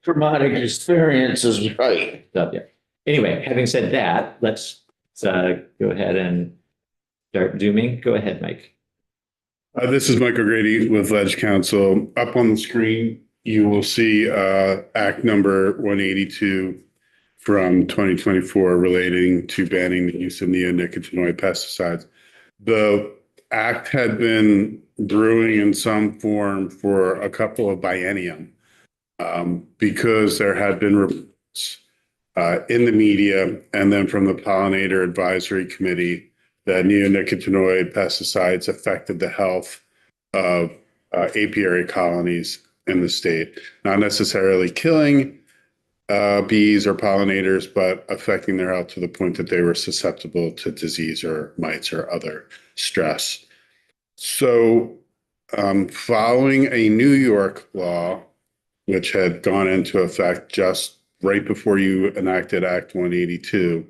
Vermont experience is right. So, yeah. Anyway, having said that, let's go ahead and start zooming. Go ahead, Mike. This is Michael Grady with Ledge Council. Up on the screen, you will see Act number 182 from 2024 relating to banning the use of neonicotinoid pesticides. The act had been brewing in some form for a couple of biennium because there had been reports in the media and then from the Pollinator Advisory Committee that neonicotinoid pesticides affected the health of apiary colonies in the state, not necessarily killing bees or pollinators, but affecting their health to the point that they were susceptible to disease or mites or other stress. So, following a New York law, which had gone into effect just right before you enacted Act 182,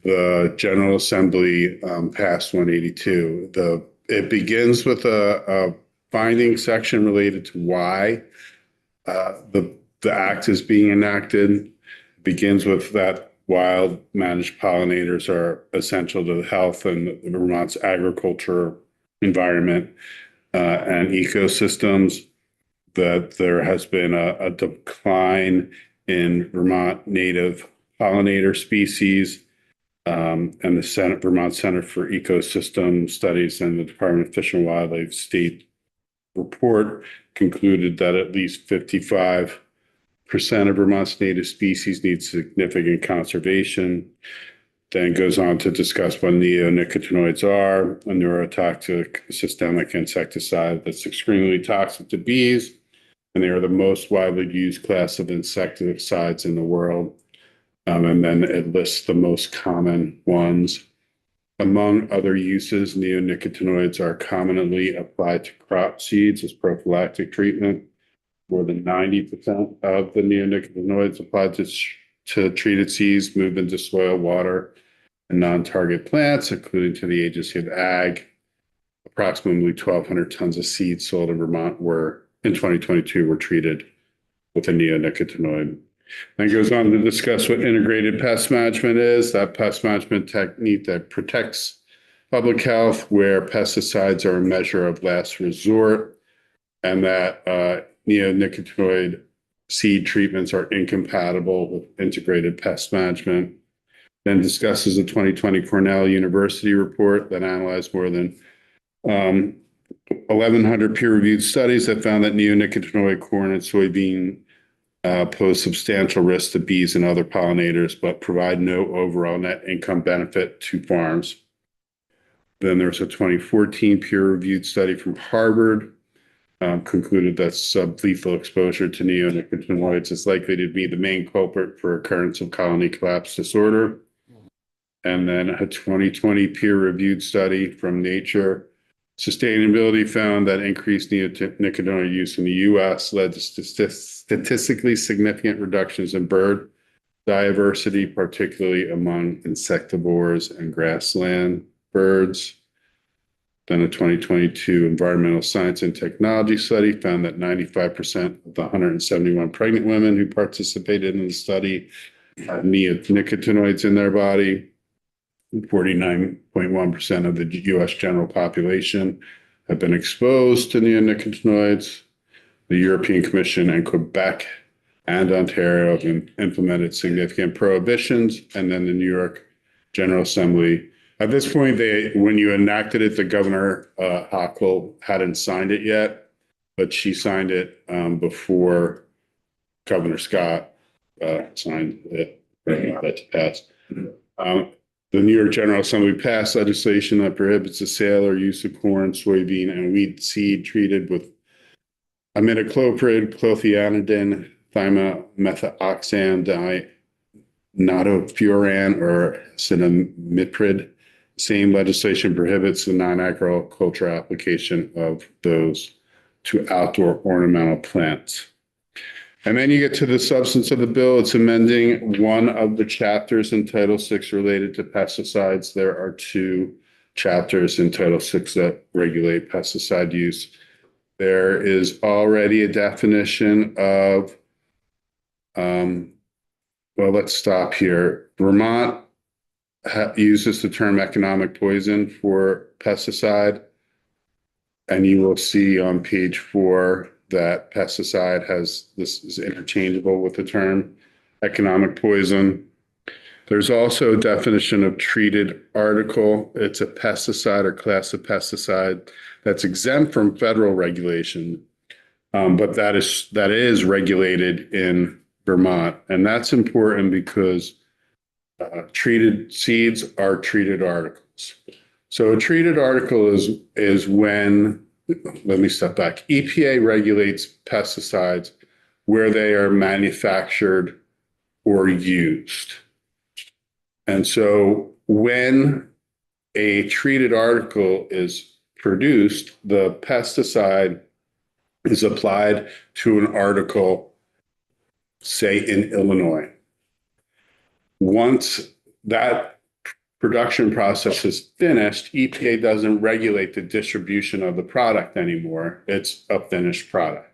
the General Assembly passed 182. It begins with a finding section related to why the act is being enacted. It begins with that wild managed pollinators are essential to the health and Vermont's agriculture environment and ecosystems, that there has been a decline in Vermont native pollinator species, and the Vermont Center for Ecosystem Studies and the Department of Fish and Wildlife state report concluded that at least 55% of Vermont's native species need significant conservation. Then goes on to discuss what neonicotinoids are, a neurotoxic systemic insecticide that's extremely toxic to bees, and they are the most widely used class of insecticides in the world. And then it lists the most common ones. Among other uses, neonicotinoids are commonly applied to crop seeds as prophylactic treatment. More than 90% of the neonicotinoids applied to treated seeds move into soil, water, and non-target plants, including to the Agency of Ag. Approximately 1,200 tons of seeds sold in Vermont in 2022 were treated with a neonicotinoid. Then goes on to discuss what integrated pest management is, that pest management technique that protects public health, where pesticides are a measure of last resort, and that neonicotinoid seed treatments are incompatible with integrated pest management. Then discusses a 2020 Cornell University report that analyzed more than 1,100 peer-reviewed studies that found that neonicotinoid corn and soybean pose substantial risks to bees and other pollinators, but provide no overall net income benefit to farms. Then there's a 2014 peer-reviewed study from Harvard concluded that sublethal exposure to neonicotinoids is likely to be the main culprit for occurrence of colony collapse disorder. And then a 2020 peer-reviewed study from Nature Sustainability found that increased neonicotinoid use in the U.S. led to statistically significant reductions in bird diversity, particularly among insectivores and grassland birds. Then a 2022 Environmental Science and Technology study found that 95% of the 171 pregnant women who participated in the study had neonicotinoids in their body. 49.1% of the U.S. general population have been exposed to neonicotinoids. The European Commission and Quebec and Ontario have implemented significant prohibitions. And then the New York General Assembly, at this point, when you enacted it, the Governor Hochul hadn't signed it yet, but she signed it before Governor Scott signed it to pass. The New York General Assembly passed legislation that prohibits the sale or use of corn, soybean, and wheat seed treated with imidacloprid, clothianidin, thiamethoxam, notofuran, or cinnamiprid. Same legislation prohibits the non-agricultural application of those to outdoor ornamental plants. And then you get to the substance of the bill. It's amending one of the chapters in Title VI related to pesticides. There are two chapters in Title VI that regulate pesticide use. There is already a definition of well, let's stop here. Vermont uses the term economic poison for pesticide. And you will see on page 4 that pesticide this is interchangeable with the term economic poison. There's also a definition of treated article. It's a pesticide or class of pesticide that's exempt from federal regulation, but that is regulated in Vermont. And that's important because treated seeds are treated articles. So a treated article is when, let me step back. EPA regulates pesticides where they are manufactured or used. And so when a treated article is produced, the pesticide is applied to an article, say in Illinois. Once that production process is finished, EPA doesn't regulate the distribution of the product anymore. It's a finished product.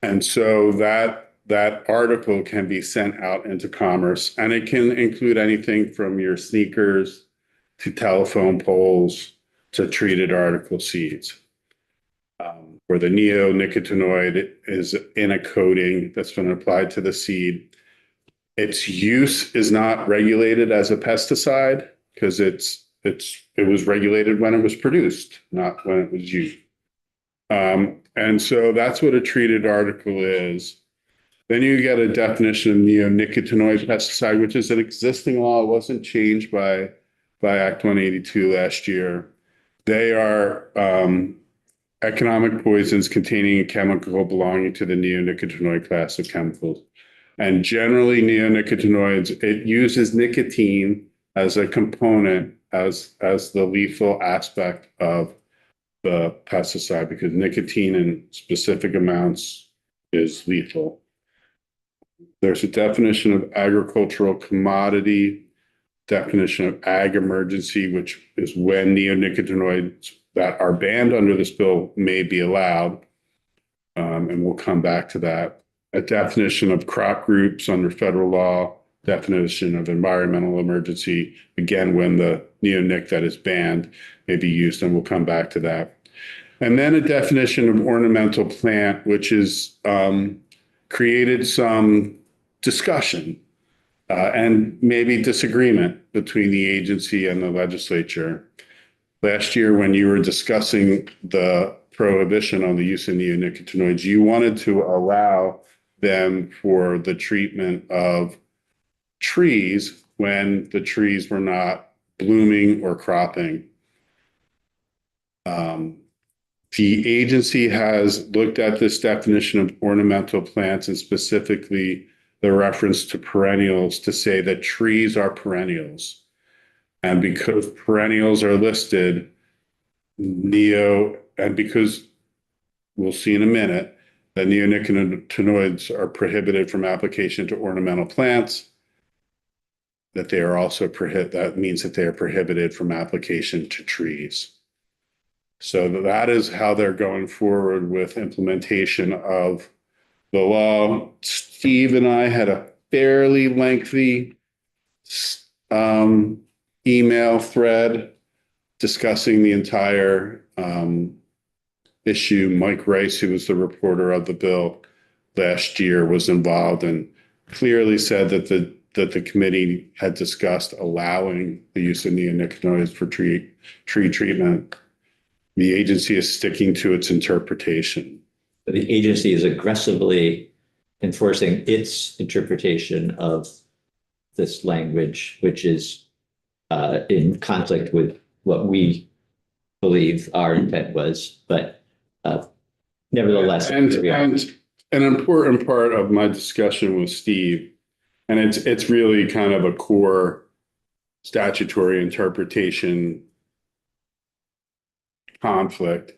And so that article can be sent out into commerce, and it can include anything from your sneakers to telephone poles to treated article seeds. Where the neonicotinoid is in a coating that's been applied to the seed. Its use is not regulated as a pesticide because it was regulated when it was produced, not when it was used. And so that's what a treated article is. Then you get a definition of neonicotinoid pesticide, which is an existing law. It wasn't changed by Act 182 last year. They are economic poisons containing a chemical belonging to the neonicotinoid class of chemicals. And generally neonicotinoids, it uses nicotine as a component, as the lethal aspect of the pesticide, because nicotine in specific amounts is lethal. There's a definition of agricultural commodity, definition of ag emergency, which is when neonicotinoids that are banned under this bill may be allowed. And we'll come back to that. A definition of crop groups under federal law, definition of environmental emergency, again, when the neonic that is banned may be used, and we'll come back to that. And then a definition of ornamental plant, which is created some discussion and maybe disagreement between the agency and the legislature. Last year, when you were discussing the prohibition on the use of neonicotinoids, you wanted to allow them for the treatment of trees when the trees were not blooming or cropping. The agency has looked at this definition of ornamental plants and specifically the reference to perennials to say that trees are perennials. And because perennials are listed, and because we'll see in a minute that neonicotinoids are prohibited from application to ornamental plants, that they are also that means that they are prohibited from application to trees. So that is how they're going forward with implementation of the law. Steve and I had a fairly lengthy email thread discussing the entire issue. Mike Rice, who was the reporter of the bill last year, was involved and clearly said that the committee had discussed allowing the use of neonicotinoids for tree treatment. The agency is sticking to its interpretation. The agency is aggressively enforcing its interpretation of this language, which is in conflict with what we believe our intent was, but nevertheless. And an important part of my discussion with Steve, and it's really kind of a core statutory interpretation conflict,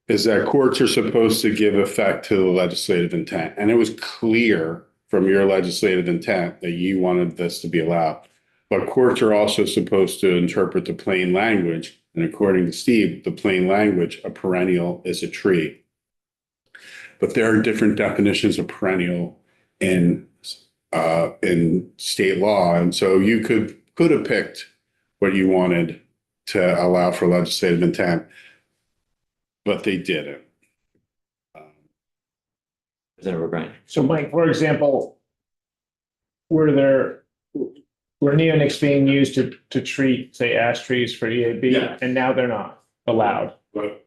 is that courts are supposed to give effect to the legislative intent. And it was clear from your legislative intent that you wanted this to be allowed. But courts are also supposed to interpret the plain language. And according to Steve, the plain language, a perennial is a tree. But there are different definitions of perennial in in state law. And so you could have picked what you wanted to allow for legislative intent, but they didn't. Representative O'Brien. So Mike, for example, were neonics being used to treat, say, ash trees for EAB, Yeah. and now they're not allowed? But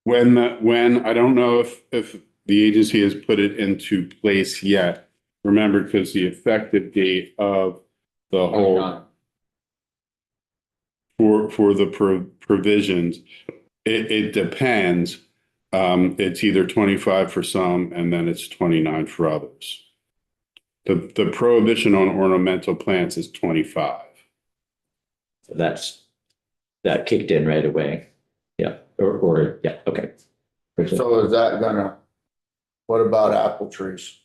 when I don't know if the agency has put it into place yet, remember, because the effective date of the whole for the provisions, it depends. It's either 25 for some and then it's 29 for others. The prohibition on ornamental plants is 25. So that kicked in right away. Yeah, or yeah, okay. So is that what about apple trees?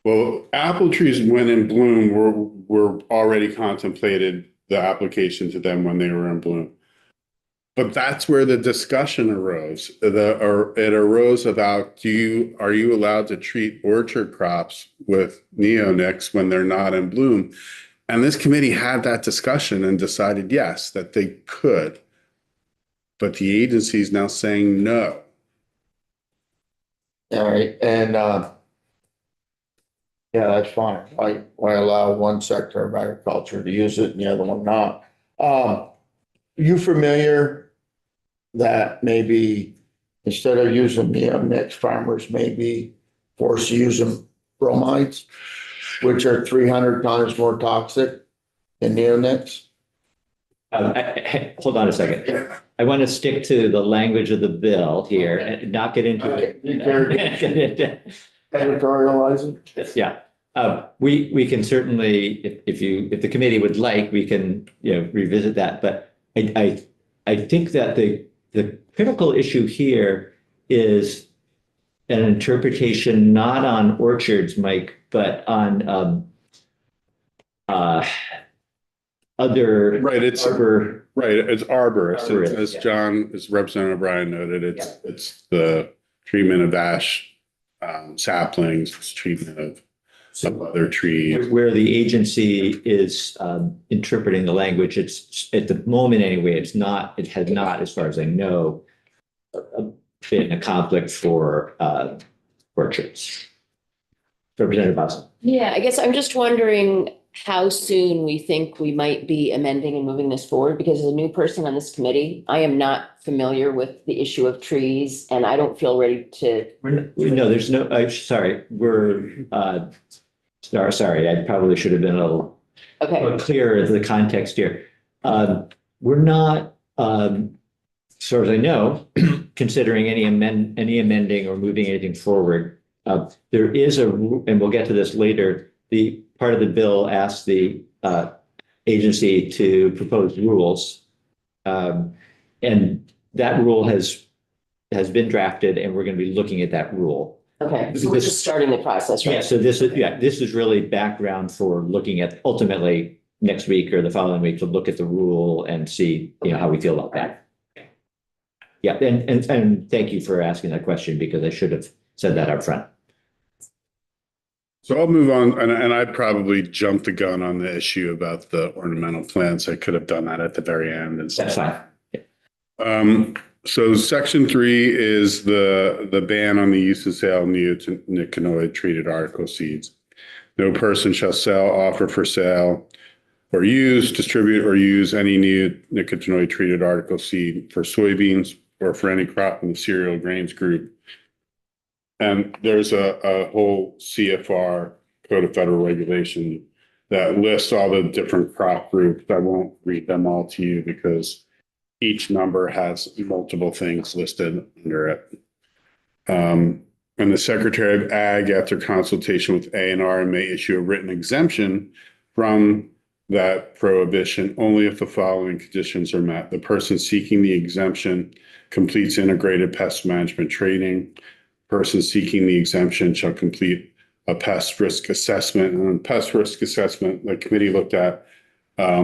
Well, apple trees, when in bloom, were already contemplated the application to them when they were in bloom. But that's where the discussion arose. It arose about are you allowed to treat orchard crops with neonics when they're not in bloom? And this committee had that discussion and decided yes, that they could. But the agency is now saying no. All right, and yeah, that's fine. Why allow one sector of agriculture to use it and the other one not? You familiar that maybe instead of using neonics, farmers may be forced to use them bromides, which are 300 times more toxic than neonics? Hold on a second. I want to stick to the language of the bill here and not get into it. Editorializing? Yeah. We can certainly, if the committee would like, we can, revisit that. But I think that the critical issue here is an interpretation not on orchards, Mike, but on other Right, it's arbor. right. It's arborist. Arborist, As Representative O'Brien noted, it's the treatment of ash saplings, it's treatment of some other trees. Where the agency is interpreting the language, it's at the moment anyway, it has not, as far as I know, been a conflict for orchards. Representative Boston. Yeah, I guess I'm just wondering how soon we think we might be amending and moving this forward, because as a new person on this committee, I am not familiar with the issue of trees and I don't feel ready to. No, there's no, sorry, sorry, I probably should have been a little clearer of the context here. We're not, as far as I know, considering any amending or moving anything forward. There is and we'll get to this later, the part of the bill asks the agency to propose rules. And that rule has been drafted and we're going to be looking at that rule. Okay, so we're just starting the process, right? Yeah, so this is really background for looking at ultimately next week or the following week to look at the rule and see, how we feel about that. Yeah, and thank you for asking that question because I should have said that up front. So I'll move on, and I probably jumped the gun on the issue about the ornamental plants. I could have done that at the very end instead. That's fine. So section 3 is the ban on the use and sale of neonicotinoid treated article seeds. No person shall sell, offer for sale, or use, distribute, or use any neonicotinoid treated article seed for soybeans or for any crop in the cereal grains group. And there's a whole CFR, Code of Federal Regulation, that lists all the different crop groups. I won't read them all to you because each number has multiple things listed under it. And the Secretary of Ag, after consultation with A&R, may issue a written exemption from that prohibition only if the following conditions are met. The person seeking the exemption completes integrated pest management training. Person seeking the exemption shall complete a pest risk assessment. And pest risk assessment, the committee looked at, I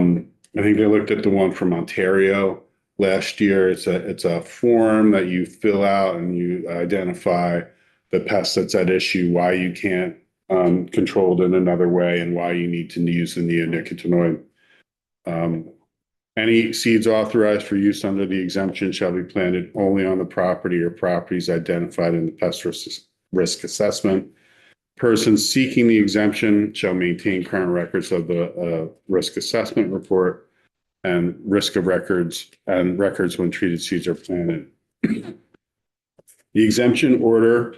think they looked at the one from Ontario last year. It's a form that you fill out and you identify the pest that's at issue, why you can't controlled in another way and why you need to use the neonicotinoid. Any seeds authorized for use under the exemption shall be planted only on the property or properties identified in the pest risk assessment. Persons seeking the exemption shall maintain current records of the risk assessment report and risk of records and records when treated seeds are planted. The exemption order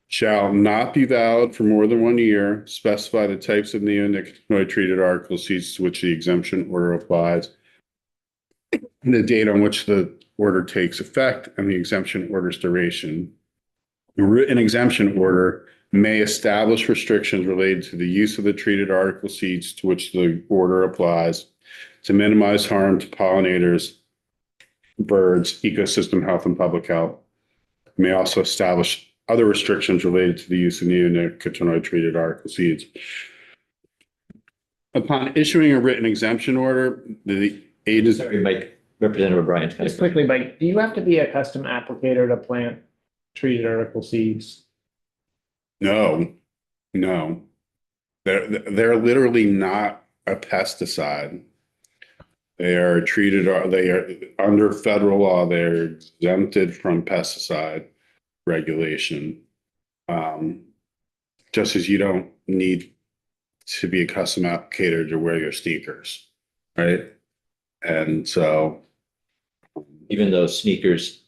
shall not be valid for more than 1 year. Specify the types of neonicotinoid treated article seeds to which the exemption order applies, the date on which the order takes effect, and the exemption order's duration. A written exemption order may establish restrictions related to the use of the treated article seeds to which the order applies to minimize harm to pollinators, birds, ecosystem health, and public health. It may also establish other restrictions related to the use of neonicotinoid treated article seeds. Upon issuing a written exemption order, the agency. Sorry, Mike, Representative O'Brien. Just quickly, Mike, do you have to be a custom applicator to plant treated article seeds? No. They're literally not a pesticide. They are under federal law, they're exempted from pesticide regulation. Just as you don't need to be a custom applicator to wear your sneakers, right? And so. Even though sneakers,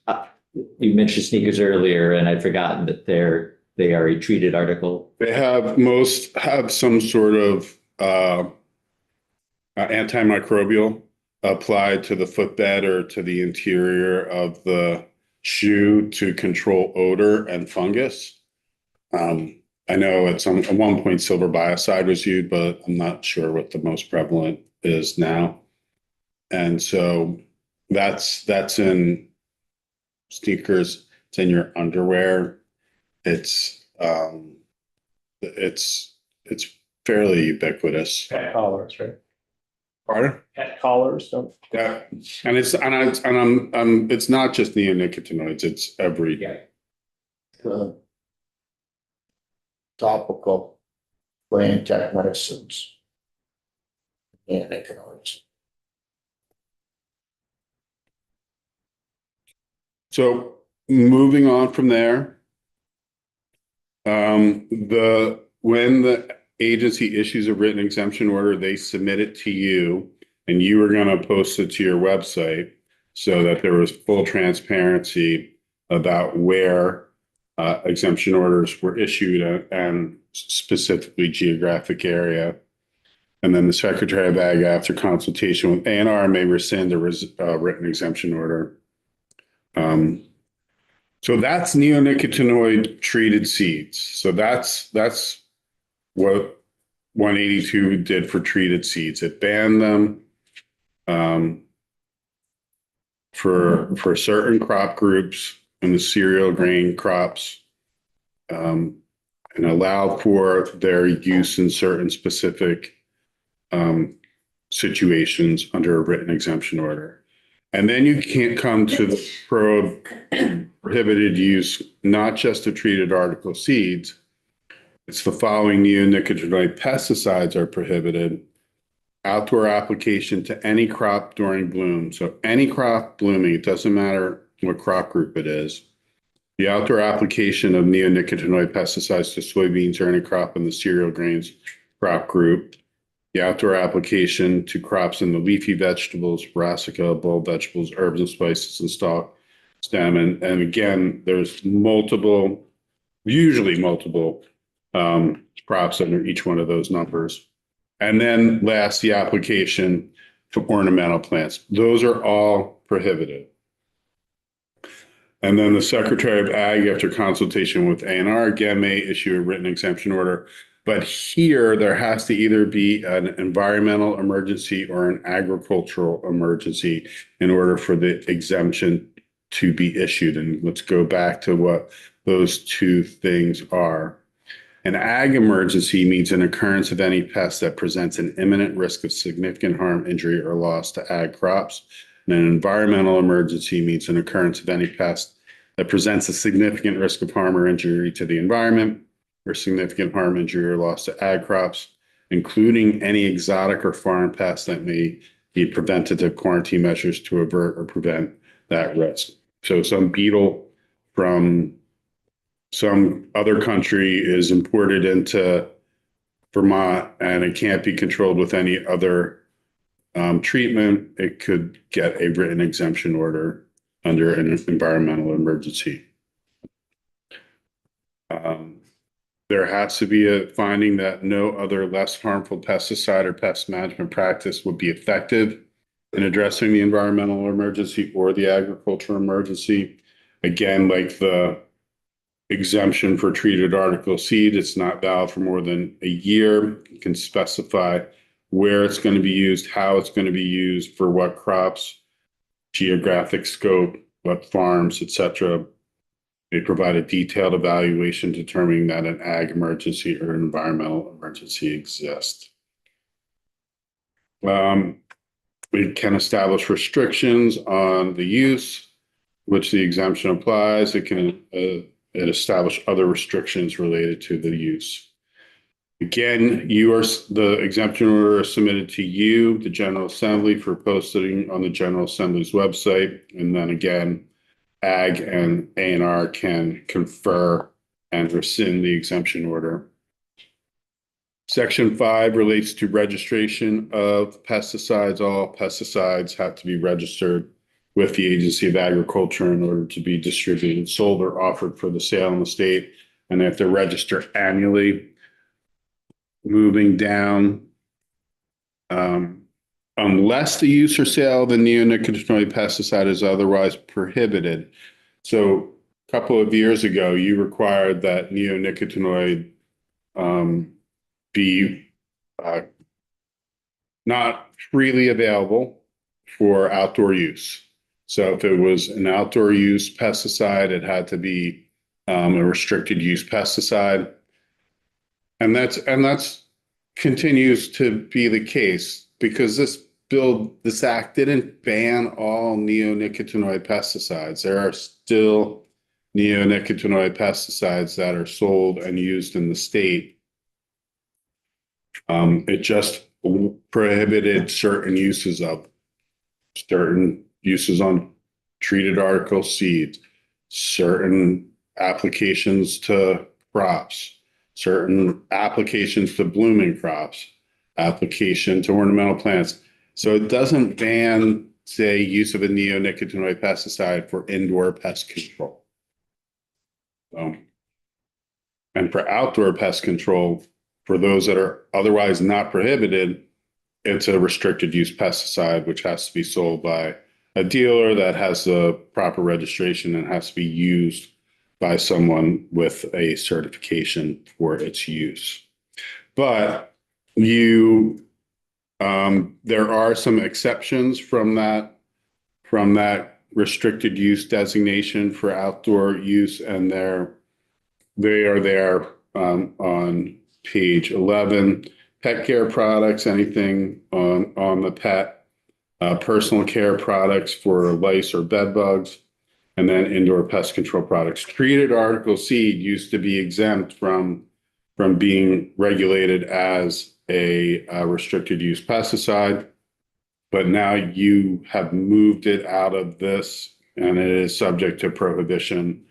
you mentioned sneakers earlier, and I'd forgotten that they are a treated article. Most have some sort of antimicrobial applied to the footbed or to the interior of the shoe to control odor and fungus. I know at one point silver biocide was used, but I'm not sure what the most prevalent is now. And so that's in sneakers, it's in your underwear. It's fairly ubiquitous. Pet collars, right? Pardon? Pet collars, don't. Yeah, and it's not just neonicotinoids, it's every. Topical Blantek medicines. Neonicotinoids. So moving on from there, when the agency issues a written exemption order, they submit it to you, and you are going to post it to your website so that there was full transparency about where exemption orders were issued and specifically geographic area. And then the Secretary of Ag, after consultation with ANR, may rescind a written exemption order. So that's neonicotinoid treated seeds. So that's what 182 did for treated seeds. It banned them for certain crop groups and the cereal grain crops, and allowed for their use in certain specific situations under a written exemption order. And then you can't come to the prohibited use, not just of treated article seeds. It's the following neonicotinoid pesticides are prohibited. Outdoor application to any crop during bloom. So any crop blooming, it doesn't matter what crop group it is. The outdoor application of neonicotinoid pesticides to soybeans or any crop in the cereal grains crop group. The outdoor application to crops in the leafy vegetables, brassica, bulb vegetables, herbs and spices, and stalk, stem. And again, there's usually multiple crops under each one of those numbers. And then last, the application to ornamental plants. Those are all prohibited. And then the Secretary of Ag, after consultation with ANR, again, may issue a written exemption order. But here, there has to either be an environmental emergency or an agricultural emergency in order for the exemption to be issued. And let's go back to what those two things are. An ag emergency means an occurrence of any pest that presents an imminent risk of significant harm, injury, or loss to ag crops. And an environmental emergency means an occurrence of any pest that presents a significant risk of harm or injury to the environment, or significant harm, injury, or loss to ag crops, including any exotic or foreign pests that may be preventative quarantine measures to avert or prevent that risk. So some beetle from some other country is imported into Vermont and it can't be controlled with any other treatment, it could get a written exemption order under an environmental emergency. There has to be a finding that no other less harmful pesticide or pest management practice would be effective in addressing the environmental emergency or the agricultural emergency. Again, like the exemption for treated article seed, it's not valid for more than a year. You can specify where it's going to be used, how it's going to be used, for what crops, geographic scope, what farms, etc. They provide a detailed evaluation determining that an ag emergency or an environmental emergency exists. We can establish restrictions on the use, which the exemption applies. It can establish other restrictions related to the use. Again, the exemption order is submitted to you, the General Assembly, for posting on the General Assembly's website. And then again, Ag and A&R can confer and rescind the exemption order. Section 5 relates to registration of pesticides. All pesticides have to be registered with the Agency of Agriculture in order to be distributed, sold, or offered for the sale in the state. And they have to register annually. Moving down, unless the use or sale of the neonicotinoid pesticide is otherwise prohibited. So a couple of years ago, you required that neonicotinoid be not freely available for outdoor use. So if it was an outdoor use pesticide, it had to be a restricted use pesticide. And that's continues to be the case because this act didn't ban all neonicotinoid pesticides. There are still neonicotinoid pesticides that are sold and used in the state. It just prohibited certain uses on treated article seeds, certain applications to crops, certain applications to blooming crops, application to ornamental plants. So it doesn't ban, say, use of a neonicotinoid pesticide for indoor pest control. And for outdoor pest control, for those that are otherwise not prohibited, it's a restricted use pesticide, which has to be sold by a dealer that has the proper registration and has to be used by someone with a certification for its use. But there are some exceptions from that restricted use designation for outdoor use, and they are there on page 11. Pet care products, anything on the pet, personal care products for lice or bed bugs, and then indoor pest control products. Treated article seed used to be exempt from being regulated as a restricted use pesticide, but now you have moved it out of this and it is subject to prohibition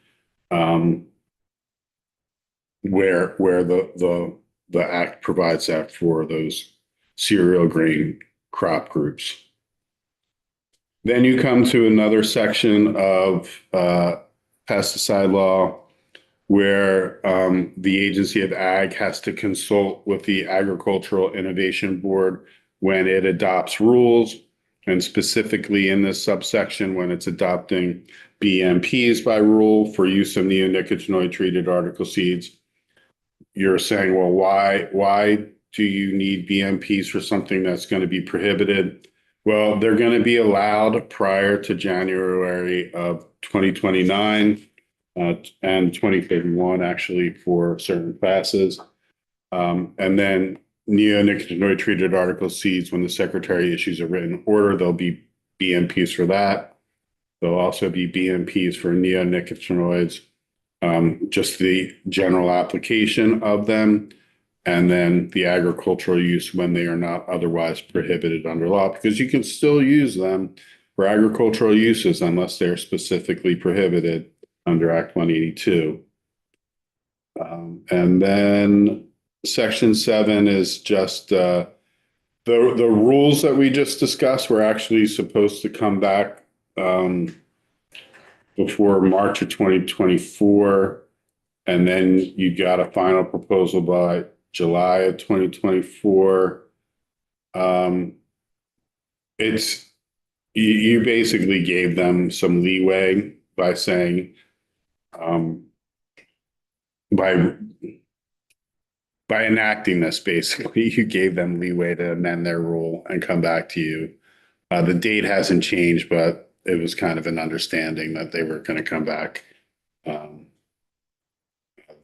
where the act provides that for those cereal grain crop groups. Then you come to another section of pesticide law where the Agency of Ag has to consult with the Agricultural Innovation Board when it adopts rules, and specifically in this subsection when it's adopting BMPs by rule for use of neonicotinoid treated article seeds. You're saying, well, why do you need BMPs for something that's going to be prohibited? Well, they're going to be allowed prior to January of 2029 and 2031, actually, for certain classes. And then neonicotinoid treated article seeds, when the Secretary issues a written order, there'll be BMPs for that. There'll also be BMPs for neonicotinoids just the general application of them, and then the agricultural use when they are not otherwise prohibited under law, because you can still use them for agricultural uses unless they're specifically prohibited under Act 182. And then Section 7 is just the rules that we just discussed were actually supposed to come back before March of 2024. And then you got a final proposal by July of 2024. You basically gave them some leeway by saying, by enacting this, basically, you gave them leeway to amend their rule and come back to you. The date hasn't changed, but it was kind of an understanding that they were going to come back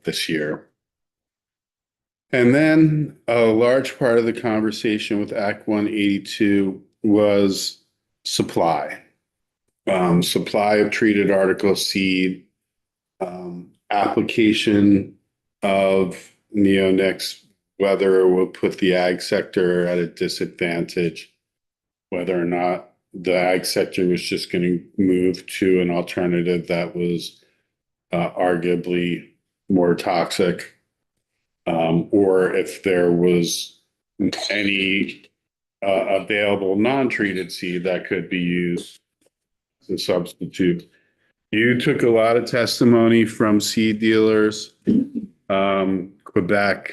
this year. And then a large part of the conversation with Act 182 was supply. Supply of treated article seed, application of neonics, whether it will put the ag sector at a disadvantage, whether or not the ag sector was just going to move to an alternative that was arguably more toxic, or if there was any available non-treated seed that could be used as a substitute. You took a lot of testimony from seed dealers, Quebec,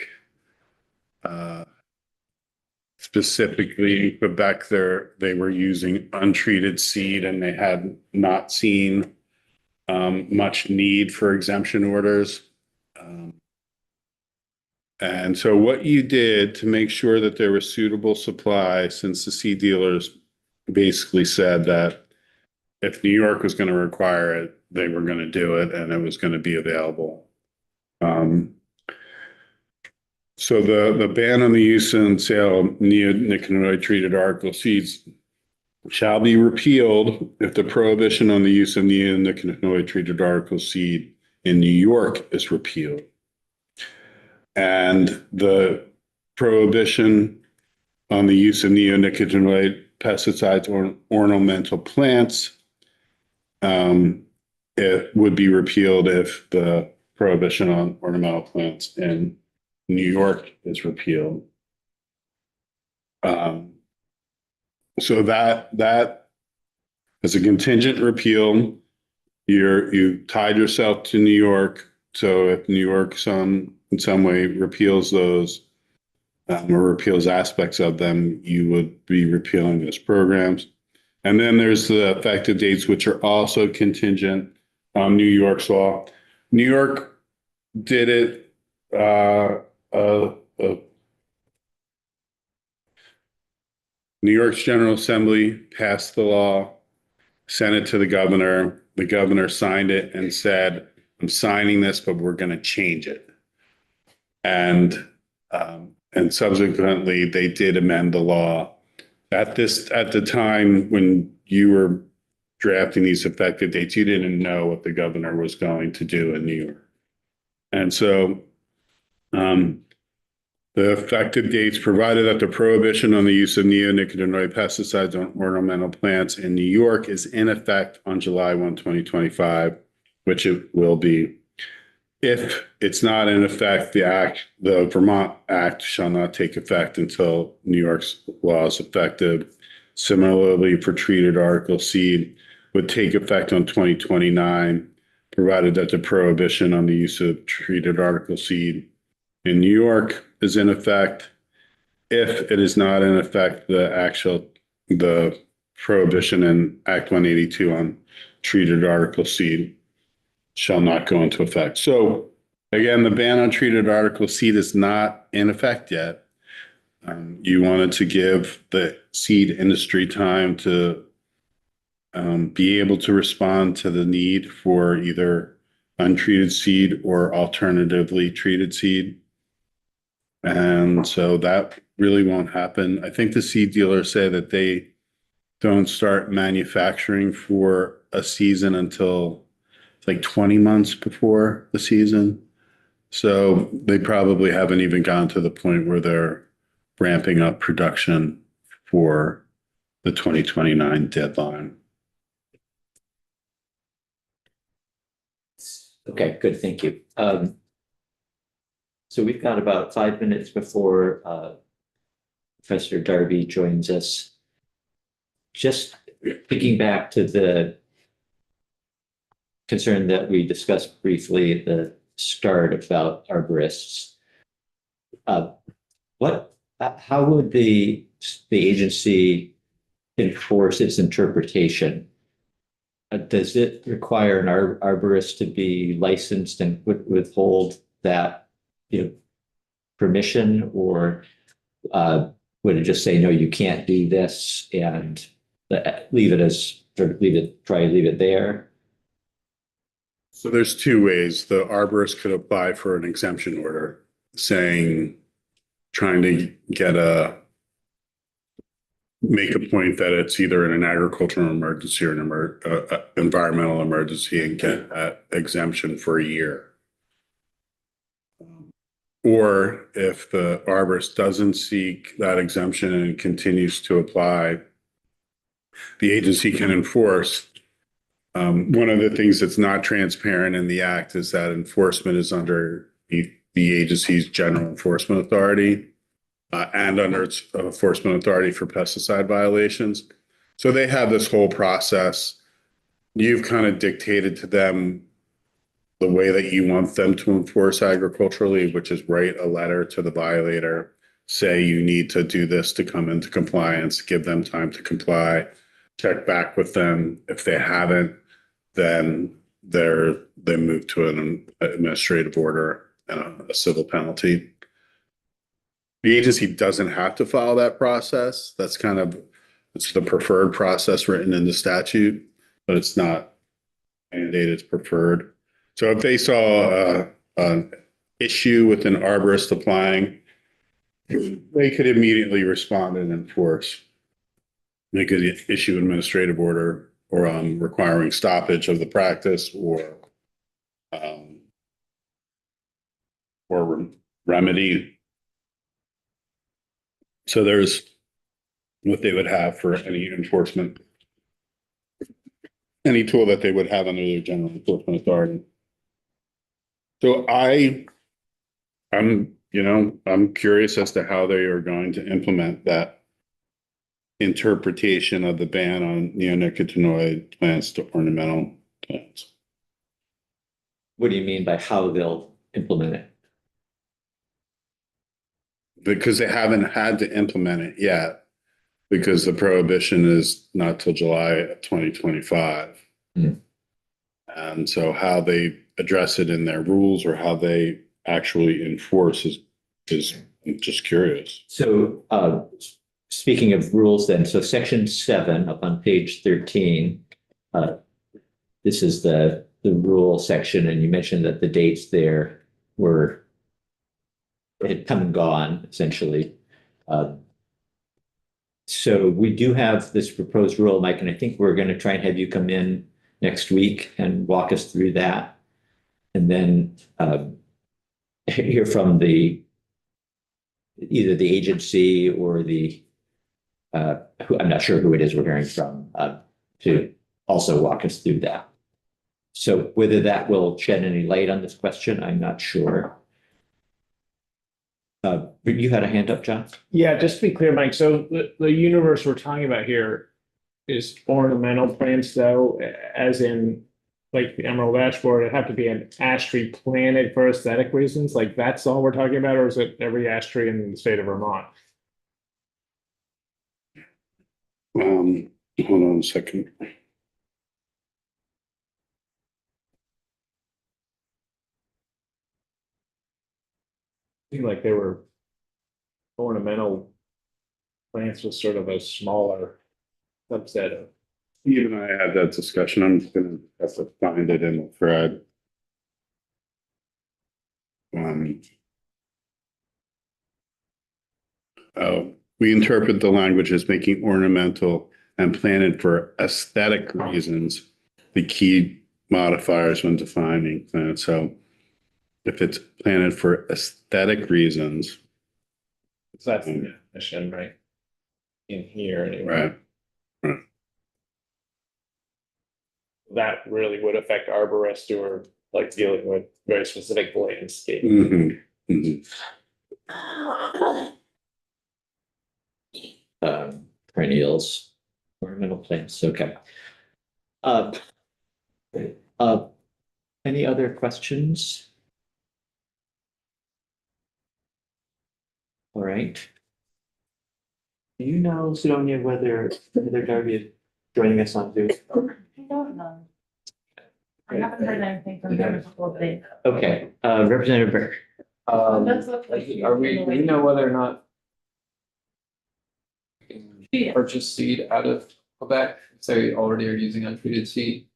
specifically Quebec, they were using untreated seed and they had not seen much need for exemption orders. And so what you did to make sure that there was suitable supply, since the seed dealers basically said that if New York was going to require it, they were going to do it and it was going to be available. So the ban on the use and sale of neonicotinoid treated article seeds shall be repealed if the prohibition on the use of neonicotinoid treated article seed in New York is repealed. And the prohibition on the use of neonicotinoid pesticides or ornamental plants, it would be repealed if the prohibition on ornamental plants in New York is repealed. So that as a contingent repeal, you tied yourself to New York. So if New York in some way repeals those or repeals aspects of them, you would be repealing those programs. And then there's the effective dates, which are also contingent on New York's law. New York did it. New York's General Assembly passed the law, sent it to the governor. The governor signed it and said, "I'm signing this, but we're going to change it." And subsequently, they did amend the law. At the time when you were drafting these effective dates, you didn't know what the governor was going to do in New York. And so the effective dates provided that the prohibition on the use of neonicotinoid pesticides on ornamental plants in New York is in effect on July 1, 2025, which it will be. If it's not in effect, the Vermont Act shall not take effect until New York's law is effective. Similarly, for treated article seed would take effect on 2029, provided that the prohibition on the use of treated article seed in New York is in effect. If it is not in effect, the prohibition in Act 182 on treated article seed shall not go into effect. So again, the ban on treated article seed is not in effect yet. You wanted to give the seed industry time to be able to respond to the need for either untreated seed or alternatively treated seed. And so that really won't happen. I think the seed dealers say that they don't start manufacturing for a season until like 20 months before the season. So they probably haven't even gotten to the point where they're ramping up production for the 2029 deadline. Okay, good, thank you. So we've got about 5 minutes before Professor Darby joins us. Just picking back to the concern that we discussed briefly at the start about arborists. How would the agency enforce its interpretation? Does it require an arborist to be licensed and withhold that, permission, or would it just say, no, you can't do this, and leave it there? So there's two ways. The arborist could apply for an exemption order trying to make a point that it's either in an agricultural emergency or an environmental emergency, and get that exemption for a year. Or if the arborist doesn't seek that exemption and continues to apply, the agency can enforce. One of the things that's not transparent in the act is that enforcement is under the agency's general enforcement authority and under its enforcement authority for pesticide violations. So they have this whole process. You've kind of dictated to them the way that you want them to enforce agriculturally, which is write a letter to the violator, say you need to do this to come into compliance, give them time to comply, check back with them. If they haven't, then they move to an administrative order and a civil penalty. The agency doesn't have to follow that process. It's the preferred process written in the statute, but it's not mandated, it's preferred. So if they saw an issue with an arborist applying, they could immediately respond and enforce. They could issue an administrative order or requiring stoppage of the practice or remedy. So there's what they would have for any enforcement, any tool that they would have under their general enforcement authority. So I'm curious as to how they are going to implement that interpretation of the ban on neonicotinoid plants to ornamental plants. What do you mean by how they'll implement it? Because they haven't had to implement it yet, because the prohibition is not till July of 2025. And so how they address it in their rules or how they actually enforce is I'm just curious. So speaking of rules then, so section 7 up on page 13, this is the rule section, and you mentioned that the dates there had come and gone, essentially. So we do have this proposed rule, Mike, and I think we're going to try and have you come in next week and walk us through that. And then hear from either the agency or I'm not sure who it is we're hearing from, to also walk us through that. So whether that will shed any light on this question, I'm not sure. You had a hand up, John? Yeah, just to be clear, Mike, so the universe we're talking about here is ornamental plants, though, as in like the emerald ash borer, it'd have to be an ash tree planted for aesthetic reasons, like that's all we're talking about, or is it every ash tree in the state of Vermont? Hold on a second. Seemed like they were ornamental plants was sort of a smaller subset of. Steve and I had that discussion. I'm just gonna have to find it in the thread. We interpret the language as making ornamental and planted for aesthetic reasons the key modifiers when defining plants. So if it's planted for aesthetic reasons, So that's the definition, right? In here, anyway. right? That really would affect arborists who are like dealing with very specific landscape. Mhm, mhm. Perennials, ornamental plants, okay. Uh, uh, any other questions? All right. Do you know, Sidonia, whether Darby is joining us on Zoom? I don't know. I haven't heard anything from them in a couple of days. Okay, Representative Burke. Are we, do we know whether or not we Yeah. can purchase seed out of Quebec, if they already are using untreated seed?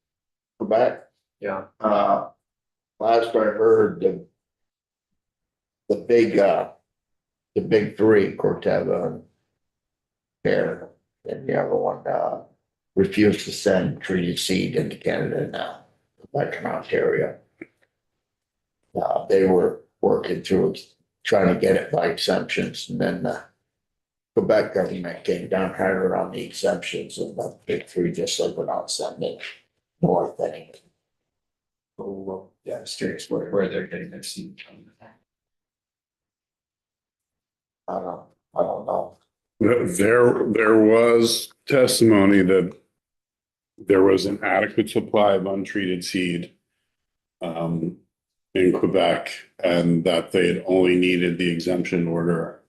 Quebec, Yeah. last I heard, the big three, Corteva and Pear, and the other one, refused to send treated seed into Canada now, like in Ontario. They were working through, trying to get it by exemptions, and then the Quebec government came down harder on the exemptions, and the big three just said we're not sending north anymore. Oh, well, yeah, I was curious where they're getting their seed from. I don't know. There was testimony that there was an adequate supply of untreated seed in Quebec, and that they had only needed the exemption order.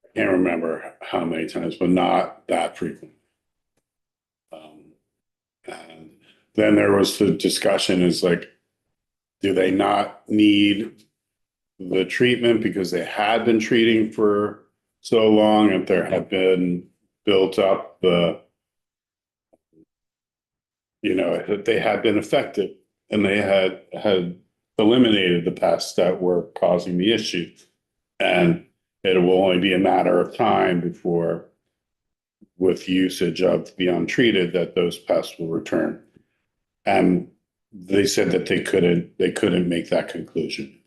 I can't remember how many times, but not that frequent. And then there was the discussion is like, do they not need the treatment because they had been treating for so long and there had been built up that they had been effective and they had eliminated the pests that were causing the issue. And it will only be a matter of time before, with usage of the untreated, that those pests will return. And they said that they couldn't make that conclusion.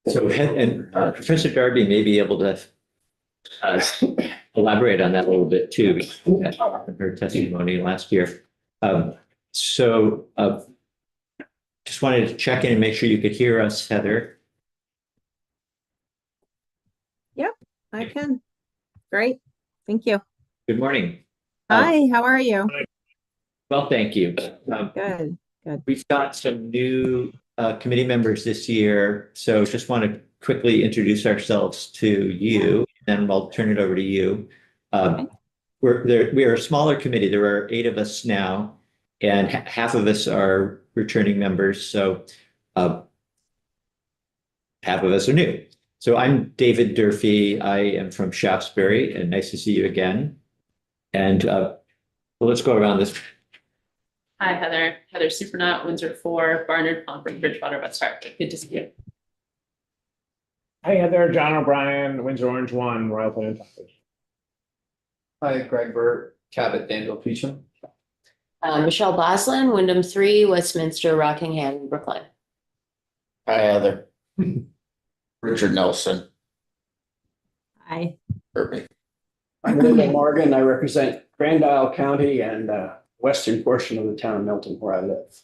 So, Professor Darby may be able to elaborate on that a little bit too, in her testimony last year. Just wanted to check in and make sure you could hear us, Heather. I can. Great. Thank you. Good morning. Hi, how are you? Well, thank you. Good. We've got some new committee members this year, so just want to quickly introduce ourselves to you, and I'll turn it over to you. We are a smaller committee. There are 8 of us now, and half of us are returning members, so half of us are new. So I'm David Durfee. I am from Shaftesbury, and nice to see you again. And let's go around this. Hi, Heather. Heather Supernaut, Windsor 4, Barnard, Pomfret, Bridgewater, West Hartford. Good to see you. Hi, Heather, John O'Brien, Windsor Orange 1, Royal Plantation. Hi, Greg Burt, Cabot, Danville, Peachum. Michelle Boslin, Wyndham 3, Westminster, Rockingham, Brookline. Hi, Heather. Richard Nelson, Hi. Irving. I'm Linda Morgan. I represent Grand Isle County and western portion of the town of Milton where I live.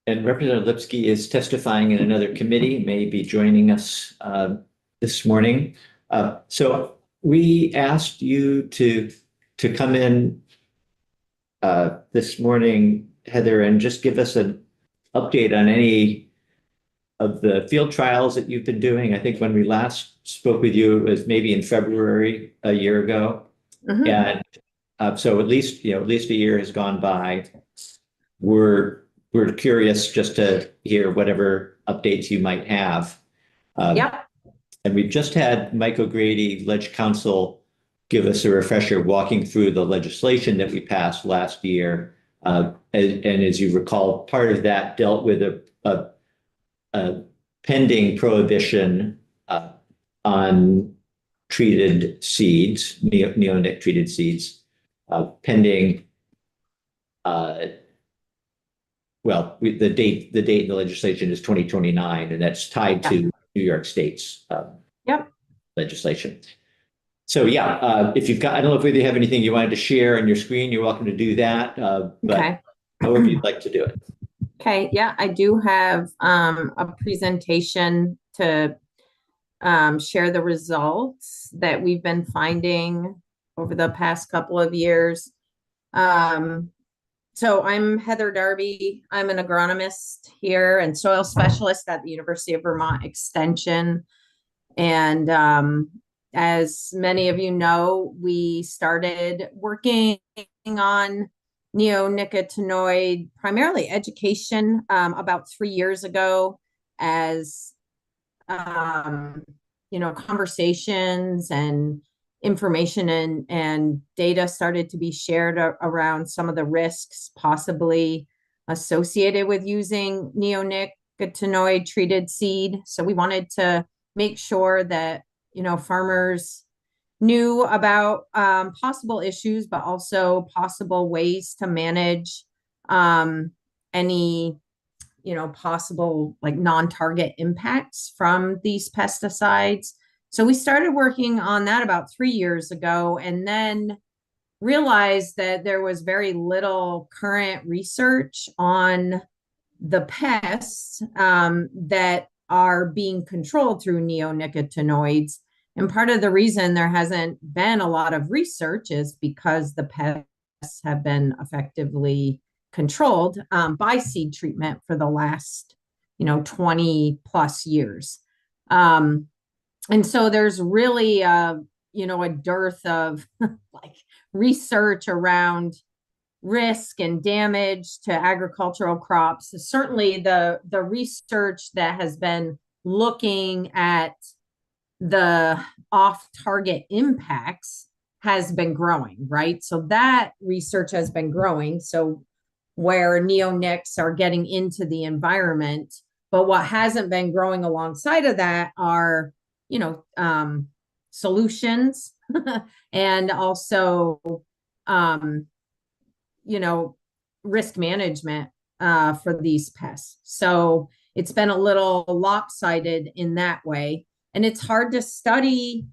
And Representative Lipsky is testifying in another committee, may be joining us this morning. So we asked you to come in this morning, Heather, and just give us an update on any of the field trials that you've been doing. I think when we last spoke with you, it was maybe in February a year ago. Mhm. And so at least a year has gone by. We're curious just to hear whatever updates you might have. Yep. And we've just had Mike O'Grady, Ledge Council, give us a refresher walking through the legislation that we passed last year. And as you recall, part of that dealt with a pending prohibition on treated seeds, neonic treated seeds, pending the date in the legislation is 2029, and that's tied to New York State's Yep. legislation. So yeah, if you've got, I don't know if you have anything you wanted to share on your screen, you're welcome to do that. But Okay. however you'd like to do it. Okay, yeah, I do have a presentation to share the results that we've been finding over the past couple of years. So I'm Heather Darby. I'm an agronomist here and soil specialist at the University of Vermont Extension. And as many of you know, we started working on neonicotinoid, primarily education, about 3 years ago as, conversations and information and data started to be shared around some of the risks possibly associated with using neonicotinoid treated seed. So we wanted to make sure that, farmers knew about possible issues, but also possible ways to manage any, possible like non-target impacts from these pesticides. So we started working on that about 3 years ago, and then realized that there was very little current research on the pests that are being controlled through neonicotinoids. And part of the reason there hasn't been a lot of research is because the pests have been effectively controlled by seed treatment for the last, 20 plus years. And so there's really, a dearth of like research around risk and damage to agricultural crops. Certainly the research that has been looking at the off-target impacts has been growing, right? So that research has been growing. So where neonics are getting into the environment, but what hasn't been growing alongside of that are, solutions and also, risk management for these pests. So it's been a little lopsided in that way. And it's hard to study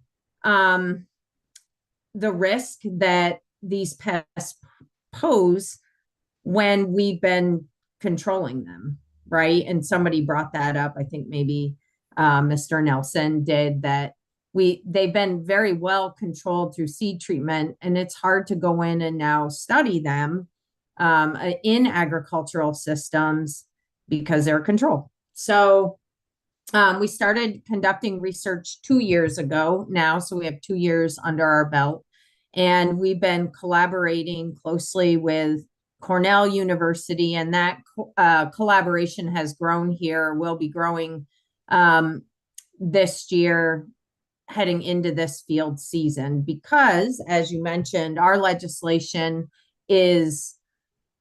the risk that these pests pose when we've been controlling them, right? And somebody brought that up. I think maybe Mr. Nelson did that. They've been very well controlled through seed treatment, and it's hard to go in and now study them in agricultural systems because they're controlled. So we started conducting research 2 years ago now, so we have 2 years under our belt, and we've been collaborating closely with Cornell University, and that collaboration has grown here, will be growing this year heading into this field season, because as you mentioned, our legislation is,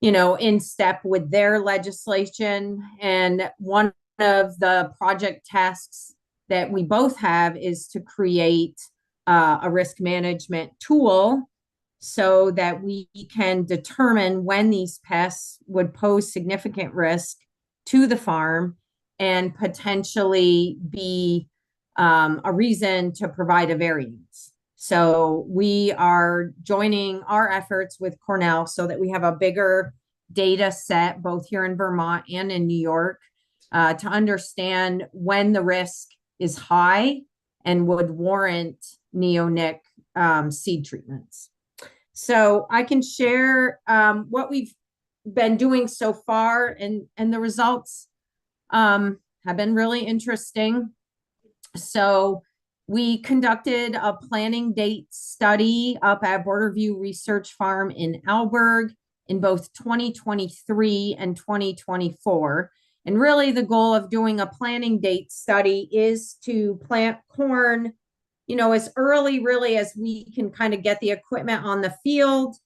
in step with their legislation. And one of the project tasks that we both have is to create a risk management tool so that we can determine when these pests would pose significant risk to the farm and potentially be a reason to provide a variance. So we are joining our efforts with Cornell so that we have a bigger data set, both here in Vermont and in New York, to understand when the risk is high and would warrant neonic seed treatments. So I can share what we've been doing so far, and the results have been really interesting. So we conducted a planning date study up at Borderview Research Farm in Alberg in both 2023 and 2024. And really the goal of doing a planning date study is to plant corn, as early really as we can kind of get the equipment on the field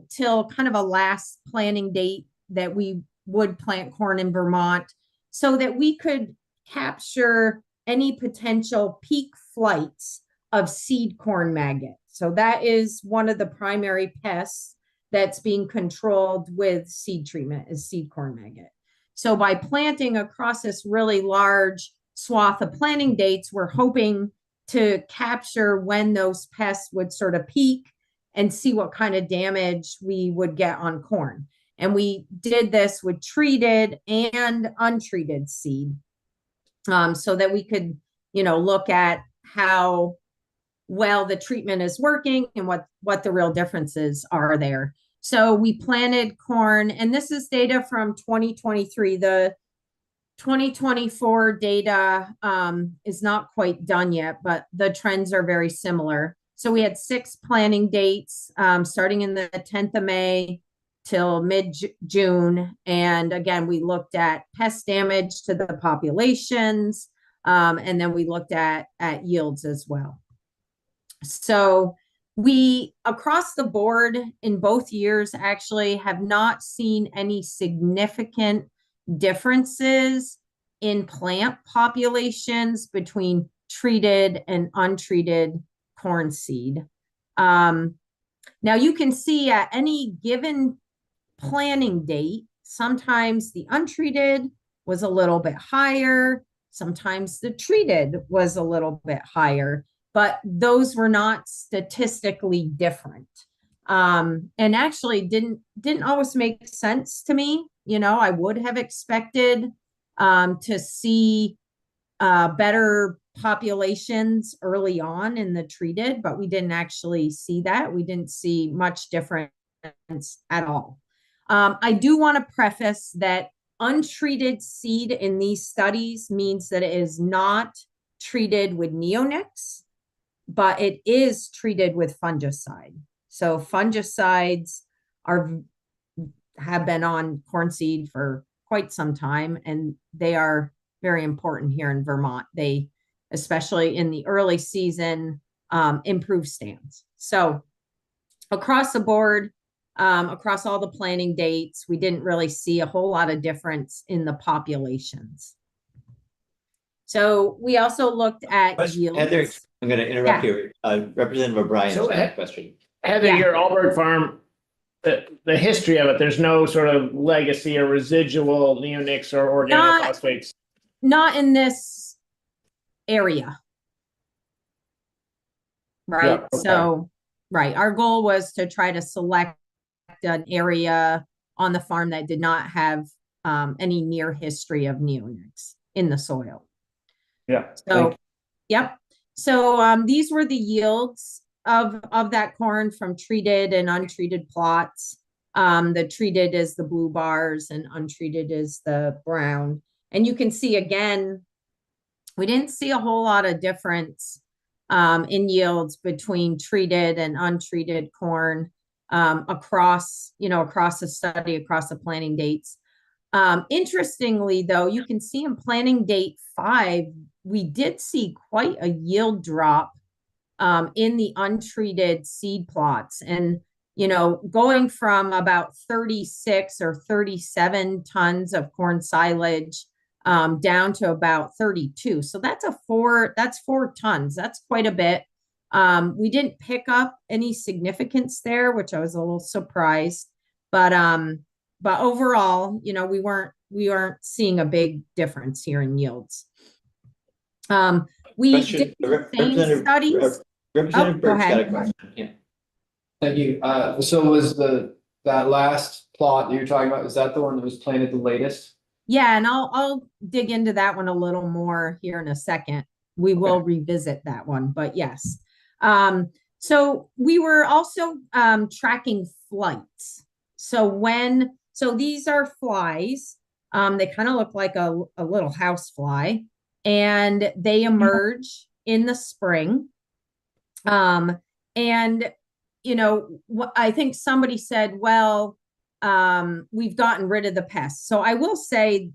till kind of a last planning date that we would plant corn in Vermont, so that we could capture any potential peak flights of seed corn maggot. So that is one of the primary pests that's being controlled with seed treatment is seed corn maggot. So by planting across this really large swath of planting dates, we're hoping to capture when those pests would sort of peak and see what kind of damage we would get on corn. And we did this with treated and untreated seed, so that we could, look at how well the treatment is working and what the real differences are there. So we planted corn, and this is data from 2023. The 2024 data is not quite done yet, but the trends are very similar. So we had 6 planting dates starting in the 10th of May till mid-June. And again, we looked at pest damage to the populations, and then we looked at yields as well. So we, across the board in both years, actually have not seen any significant differences in plant populations between treated and untreated corn seed. Now you can see at any given planting date, sometimes the untreated was a little bit higher, sometimes the treated was a little bit higher, but those were not statistically different. And actually didn't always make sense to me. I would have expected to see better populations early on in the treated, but we didn't actually see that. We didn't see much difference at all. I do want to preface that untreated seed in these studies means that it is not treated with neonics, but it is treated with fungicide. So fungicides have been on corn seed for quite some time, and they are very important here in Vermont. They, especially in the early season, improve stands. So across the board, across all the planting dates, we didn't really see a whole lot of difference in the populations. So we also looked at yields. Heather, I'm going to interrupt you. Representative O'Brien So, has got a question. Heather, Yeah. your Albert Farm, the history of it, there's no sort of legacy or residual neonics or organophosphates. Not in this area. Right. Yeah, okay. So, right. Our goal was to try to select an area on the farm that did not have any near history of neonics in the soil. Yeah. So, yep. So these were the yields of that corn from treated and untreated plots. The treated is the blue bars and untreated is the brown. And you can see again, we didn't see a whole lot of difference in yields between treated and untreated corn across the study, across the planting dates. Interestingly, though, you can see in planting date 5, we did see quite a yield drop in the untreated seed plots. And, going from about 36 or 37 tons of corn silage down to about 32. So that's 4 tons. That's quite a bit. We didn't pick up any significance there, which I was a little surprised. But overall, we weren't seeing a big difference here in yields. We Question, did the same studies. Representative go Burke's got a ahead. question. Yeah. Thank you. So was that last plot that you're talking about, is that the one that was planted the latest? Yeah, and I'll dig into that one a little more here in a second. We will revisit that one, but yes. So we were also tracking flights. So these are flies. They kind of look like a little house fly, and they emerge in the spring. And I think somebody said, well, we've gotten rid of the pests. So I will say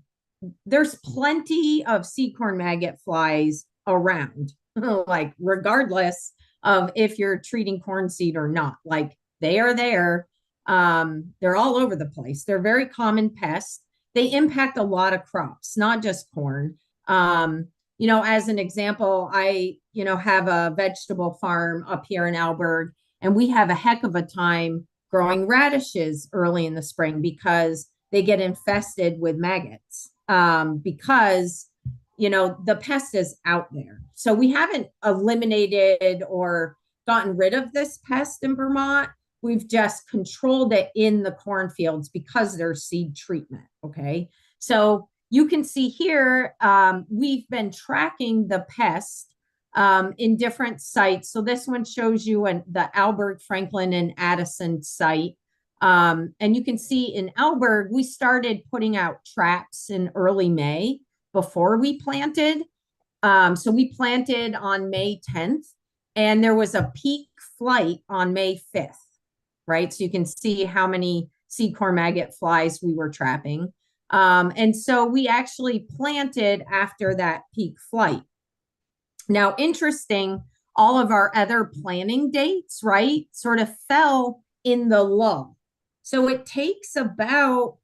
there's plenty of seed corn maggot flies around, like regardless of if you're treating corn seed or not, like they are there. They're all over the place. They're very common pests. They impact a lot of crops, not just corn. As an example, I, have a vegetable farm up here in Alberg, and we have a heck of a time growing radishes early in the spring because they get infested with maggots. Because, the pest is out there. So we haven't eliminated or gotten rid of this pest in Vermont. We've just controlled it in the cornfields because there's seed treatment. Okay. So you can see here, we've been tracking the pest in different sites. So this one shows you the Alberg, Franklin, and Addison site. And you can see in Alberg, we started putting out traps in early May before we planted. So we planted on May 10th, and there was a peak flight on May 5th, right? So you can see how many seed corn maggot flies we were trapping. And so we actually planted after that peak flight. Now, interesting, all of our other planting dates, right, sort of fell in the lull. So it takes about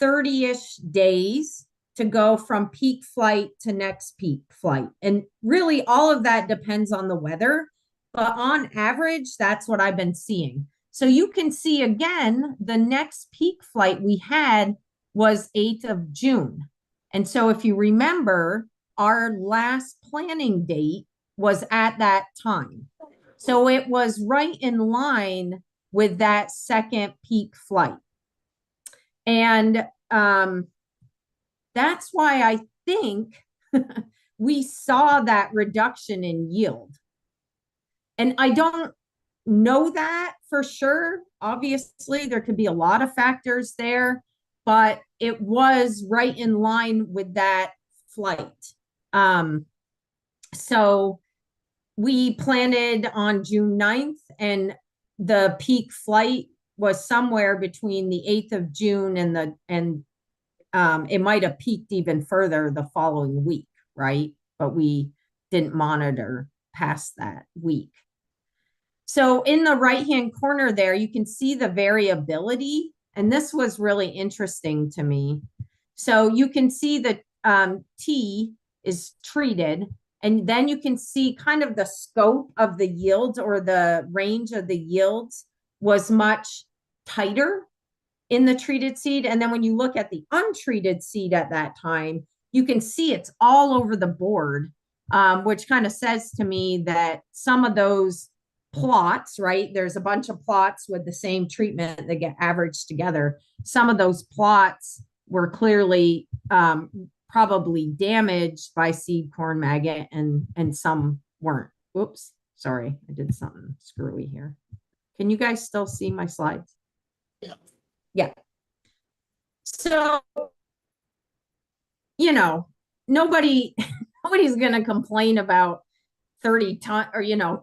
30-ish days to go from peak flight to next peak flight. And really all of that depends on the weather, but on average, that's what I've been seeing. So you can see again, the next peak flight we had was 8th of June. And so if you remember, our last planning date was at that time. So it was right in line with that second peak flight. And that's why I think we saw that reduction in yield. And I don't know that for sure. Obviously, there could be a lot of factors there, but it was right in line with that flight. So we planted on June 9th, and the peak flight was somewhere between the 8th of June and it might have peaked even further the following week, right? But we didn't monitor past that week. So in the right-hand corner there, you can see the variability. And this was really interesting to me. So you can see that T is treated, and then you can see kind of the scope of the yields, or the range of the yields was much tighter in the treated seed. And then when you look at the untreated seed at that time, you can see it's all over the board, which kind of says to me that some of those plots, right? There's a bunch of plots with the same treatment that get averaged together. Some of those plots were clearly probably damaged by seed corn maggot, and some weren't. Oops, sorry, I did something screwy here. Can you guys still see my slides? Yeah. Yeah. So, nobody's going to complain about 30 ton or,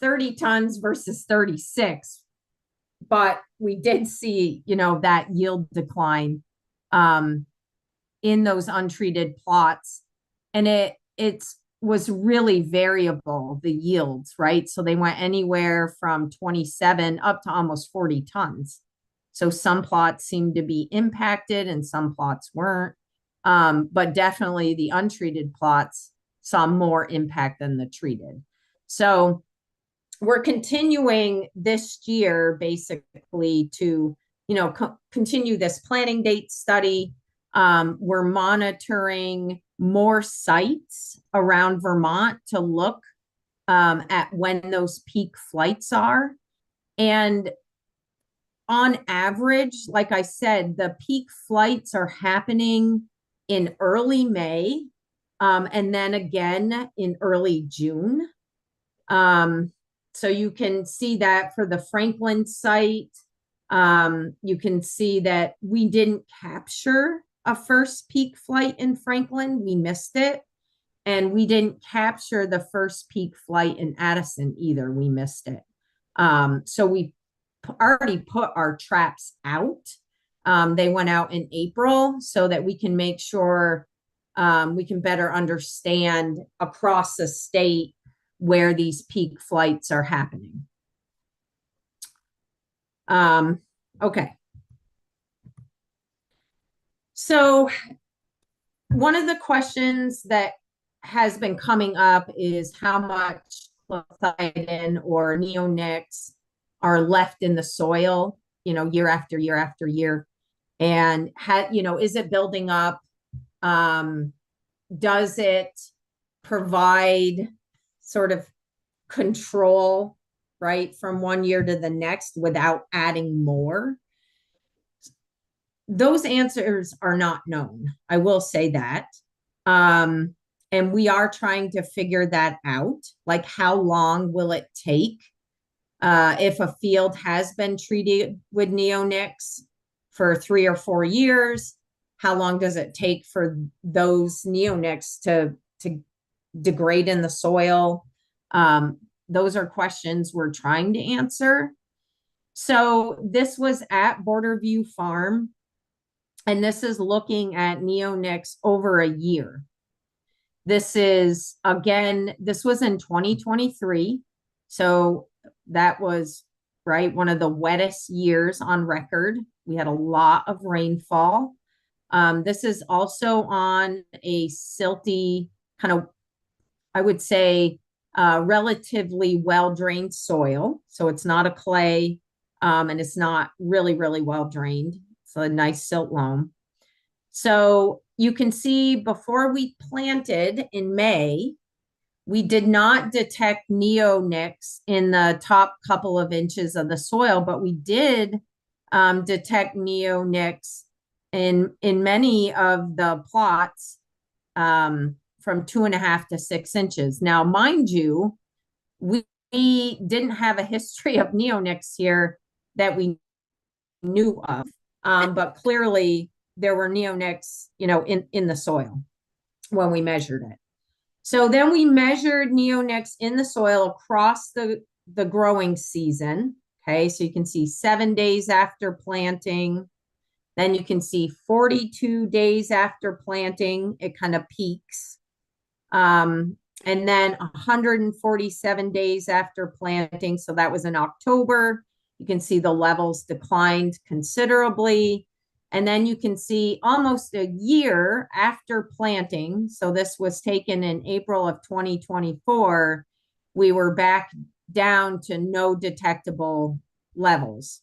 30 tons versus 36. But we did see, that yield decline in those untreated plots. And it was really variable, the yields, right? So they went anywhere from 27 up to almost 40 tons. So some plots seemed to be impacted and some plots weren't. But definitely the untreated plots saw more impact than the treated. So we're continuing this year basically to, continue this planning date study. We're monitoring more sites around Vermont to look at when those peak flights are. And on average, like I said, the peak flights are happening in early May, and then again in early June. So you can see that for the Franklin site. You can see that we didn't capture a first peak flight in Franklin. We missed it. And we didn't capture the first peak flight in Addison either. We missed it. So we already put our traps out. They went out in April so that we can make sure we can better understand across the state where these peak flights are happening. Okay. So one of the questions that has been coming up is how much clethodim or neonics are left in the soil, year after year after year. And is it building up? Does it provide sort of control, right, from one year to the next without adding more? Those answers are not known. I will say that. And we are trying to figure that out. Like, how long will it take if a field has been treated with neonics for 3 or 4 years? How long does it take for those neonics to degrade in the soil? Those are questions we're trying to answer. So this was at Borderview Farm, and this is looking at neonics over a year. This is, again, this was in 2023. So that was, right, one of the wettest years on record. We had a lot of rainfall. This is also on a silty, kind of, I would say, relatively well-drained soil. So it's not a clay, and it's not really, really well-drained. It's a nice silt loam. So you can see before we planted in May, we did not detect neonics in the top couple of inches of the soil, but we did detect neonics in many of the plots from 2.5 to 6 inches. Now, mind you, we didn't have a history of neonics here that we knew of, but clearly there were neonics, in the soil when we measured it. So then we measured neonics in the soil across the growing season. Okay, so you can see 7 days after planting. Then you can see 42 days after planting, it kind of peaks. And then 147 days after planting, so that was in October, you can see the levels declined considerably. And then you can see almost a year after planting, so this was taken in April of 2024, we were back down to no detectable levels.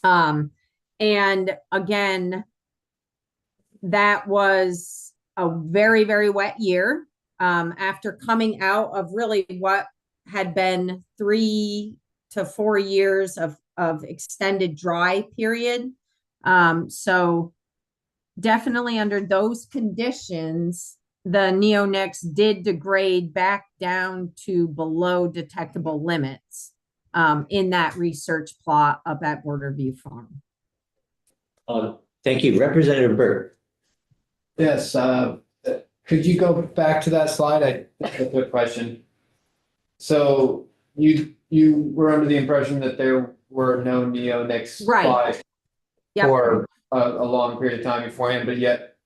And again, that was a very, very wet year. After coming out of really what had been 3 to 4 years of extended dry period. So definitely under those conditions, the neonics did degrade back down to below detectable limits in that research plot up at Borderview Farm. Thank you. Representative Burt. Yes, could you go back to that slide? That's a good question. So you were under the impression that there were no neonics Right. for a long period of time beforehand, but yet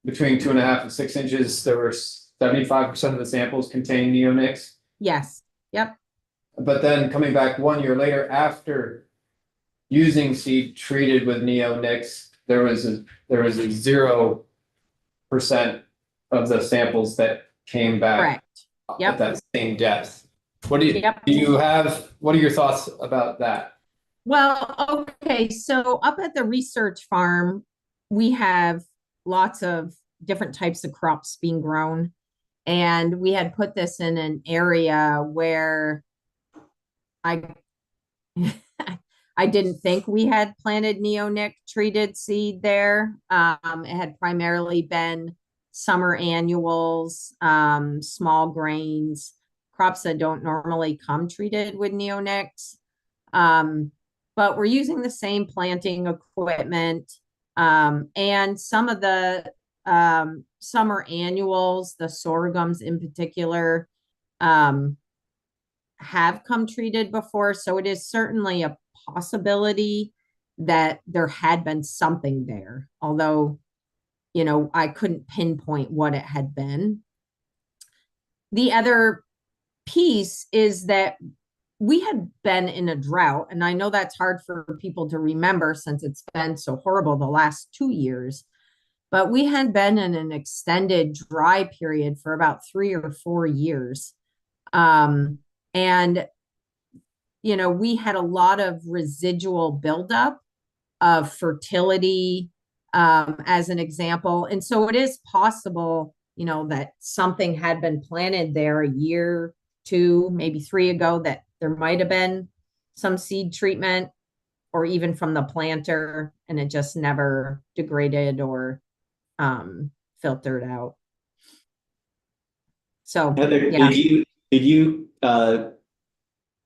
between 2.5 and 6 inches, there were 75% of the samples contained neonics. Yes. Yep. But then coming back 1 year later, after using seed treated with neonics, there was a 0% of the samples that came back Correct. Yep. at that same depth. What do Yep. what are your thoughts about that? Well, okay, so up at the research farm, we have lots of different types of crops being grown. And we had put this in an area where I didn't think we had planted neonic treated seed there. It had primarily been summer annuals, small grains, crops that don't normally come treated with neonics. But we're using the same planting equipment. And some of the summer annuals, the sorghums in particular, have come treated before. So it is certainly a possibility that there had been something there, although, I couldn't pinpoint what it had been. The other piece is that we had been in a drought, and I know that's hard for people to remember since it's been so horrible the last 2 years, but we had been in an extended dry period for about 3 or 4 years. And, we had a lot of residual buildup of fertility, as an example. And so it is possible, that something had been planted there a year, 2, maybe 3 ago, that there might have been some seed treatment or even from the planter, and it just never degraded or filtered out. So, Heather, yeah. did you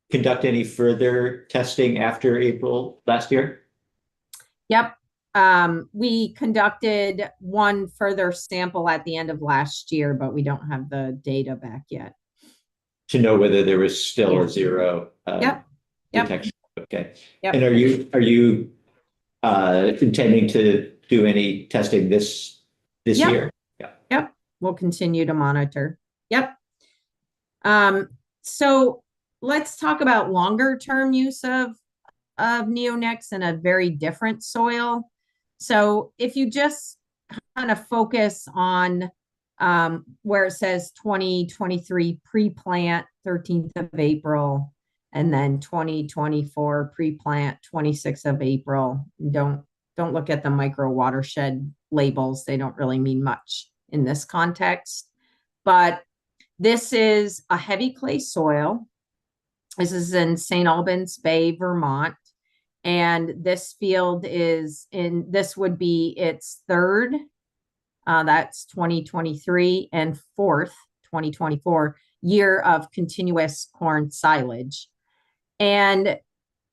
conduct any further testing after April last year? Yep. We conducted one further sample at the end of last year, but we don't have the data back yet. To know whether there was still Yeah. a zero Yep. Yep. detection. Okay. Yep. And are you intending to do any testing this Yep. year? Yep. We'll continue to monitor. Yep. So let's talk about longer term use of neonics in a very different soil. So if you just kind of focus on where it says 2023 pre-plant 13th of April, and then 2024 pre-plant 26th of April. Don't look at the micro watershed labels. They don't really mean much in this context. But this is a heavy clay soil. This is in St. Albans Bay, Vermont. And this field this would be its third, that's 2023, and fourth, 2024, year of continuous corn silage. And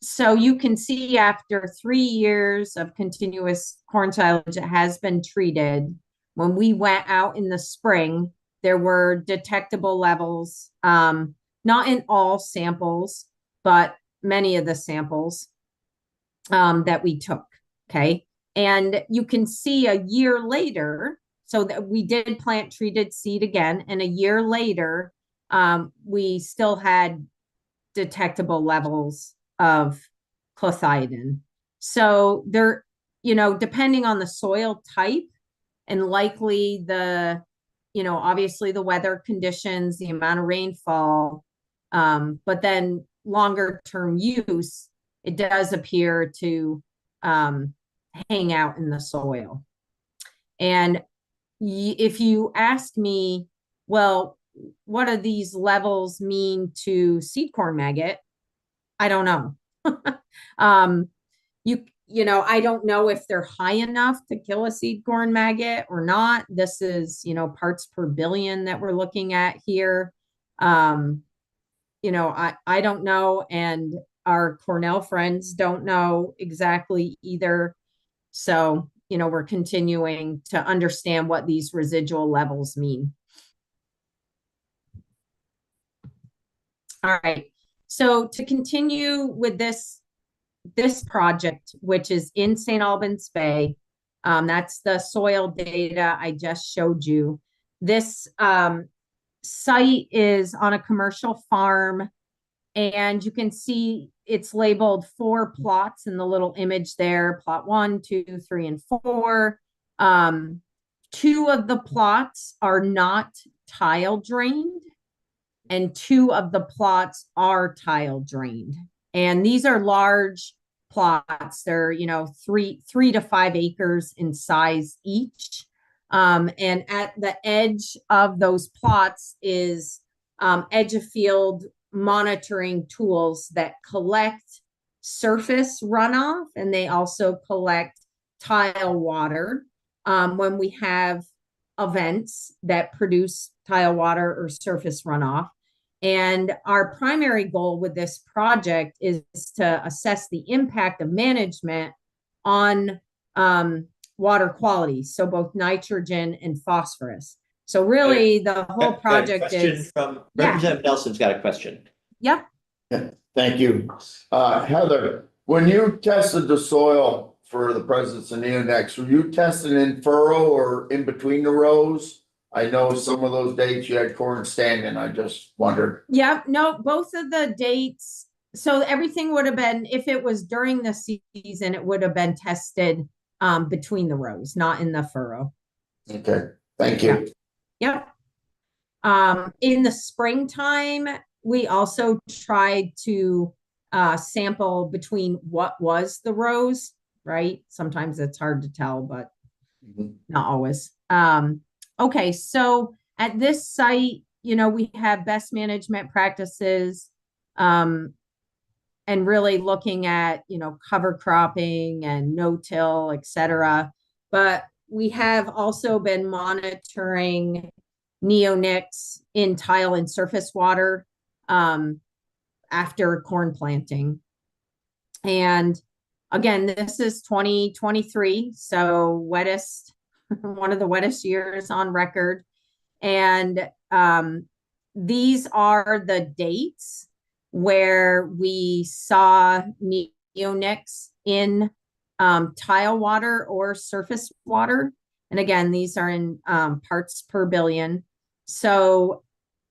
so you can see after 3 years of continuous corn silage, it has been treated. When we went out in the spring, there were detectable levels, not in all samples, but many of the samples that we took. Okay. And you can see a year later, so that we did plant treated seed again, and a year later, we still had detectable levels of clethodim. So there, depending on the soil type and likely obviously the weather conditions, the amount of rainfall, but then longer term use, it does appear to hang out in the soil. And if you ask me, well, what do these levels mean to seed corn maggot? I don't know. I don't know if they're high enough to kill a seed corn maggot or not. This is, parts per billion that we're looking at here. I don't know. And our Cornell friends don't know exactly either. So, we're continuing to understand what these residual levels mean. All right. So to continue with this project, which is in St. Albans Bay, that's the soil data I just showed you. This site is on a commercial farm, and you can see it's labeled 4 plots in the little image there, plot 1, 2, 3, and 4. 2 of the plots are not tile drained, and 2 of the plots are tile drained. And these are large plots. They're, 3 to 5 acres in size each. And at the edge of those plots is edge of field monitoring tools that collect surface runoff, and they also collect tile water when we have events that produce tile water or surface runoff. And our primary goal with this project is to assess the impact of management on water quality, so both nitrogen and phosphorus. So really, the whole project is. From Representative Nelson's got a question. Yep. Thank you. Heather, when you tested the soil for the presence of neonics, were you testing in furrow or in between the rows? I know some of those dates you had corn standing. I just wondered. Yeah, no, both of the dates. So everything would have been, if it was during the season, it would have been tested between the rows, not in the furrow. Okay, thank you. Yep. In the springtime, we also tried to sample between what was the rows, right? Sometimes it's hard to tell, but not always. Okay, so at this site, you know, we have best management practices, and really looking at, you know, cover cropping and no-till, et cetera. But we have also been monitoring neonics in tile and surface water after corn planting. And again, this is 2023, so wettest, one of the wettest years on record. And these are the dates where we saw neonics in tile water or surface water. And again, these are in parts per billion. So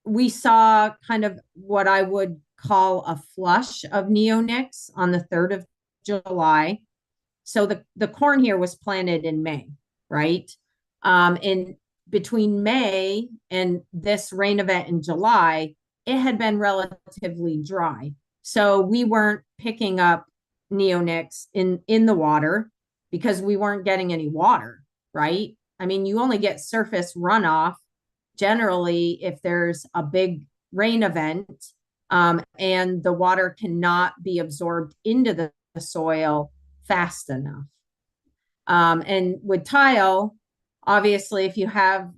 we saw kind of what I would call a flush of neonics on the 3rd of July. So the corn here was planted in May, right? In between May and this rain event in July, it had been relatively dry. So we weren't picking up neonics in the water because we weren't getting any water, right? I mean, you only get surface runoff generally if there's a big rain event, and the water cannot be absorbed into the soil fast enough. And with tile, obviously, if you have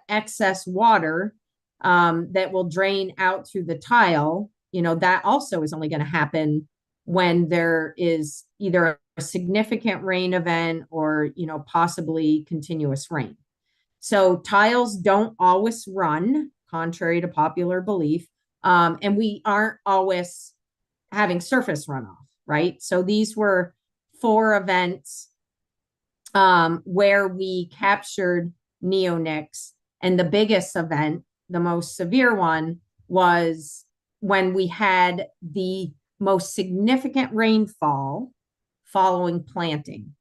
excess water that will drain out through the tile, you know, that also is only going to happen when there is either a significant rain event or, you know, possibly continuous rain. So tiles don't always run, contrary to popular belief. And we aren't always having surface runoff, right? So these were 4 events where we captured neonics. And the biggest event, the most severe one, was when we had the most significant rainfall following planting.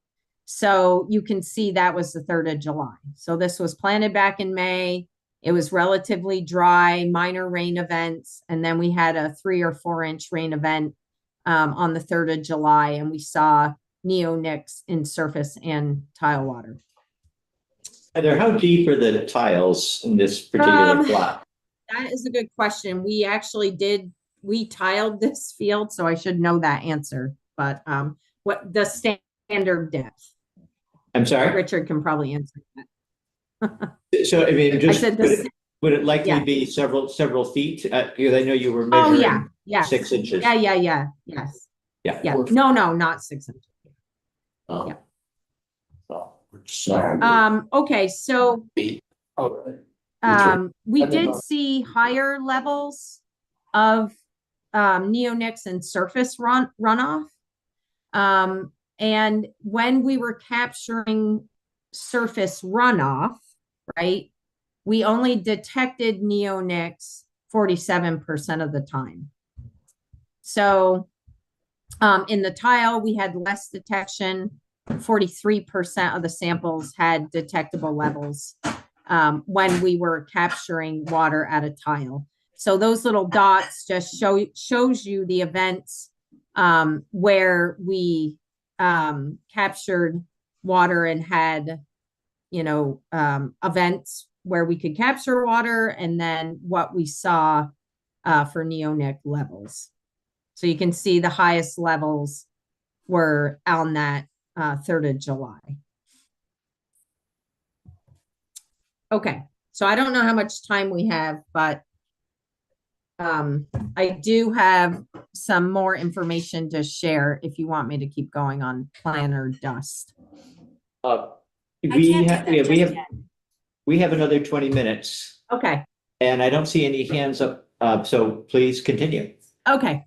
So you can see that was the 3rd of July. So this was planted back in May. It was relatively dry, minor rain events. And then we had a 3 or 4 inch rain event on the 3rd of July. And we saw neonics in surface and tile water. Heather, how deep are the tiles in this particular plot? That is a good question. We actually we tiled this field, so I should know that answer. But what the standard depth? I'm sorry? Richard can probably answer that. So, I mean, just, I said would it likely yeah. be several feet? Because I know you were Oh, measuring yeah. Yes. 6 inches. Yeah. Yes. Yeah. Yeah. No, not 6 inches. Oh. Yeah. So, Okay, so we did see higher levels of neonics and surface runoff. And when we were capturing surface runoff, right, we only detected neonics 47% of the time. So in the tile, we had less detection. 43% of the samples had detectable levels when we were capturing water at a tile. So those little dots just shows you the events where we captured water and had, you know, events where we could capture water, and then what we saw for neonic levels. So you can see the highest levels were on that 3rd of July. Okay, so I don't know how much time we have, but I do have some more information to share if you want me to keep going on planter dust. We have another 20 minutes. Okay. And I don't see any hands up, so please continue. Okay,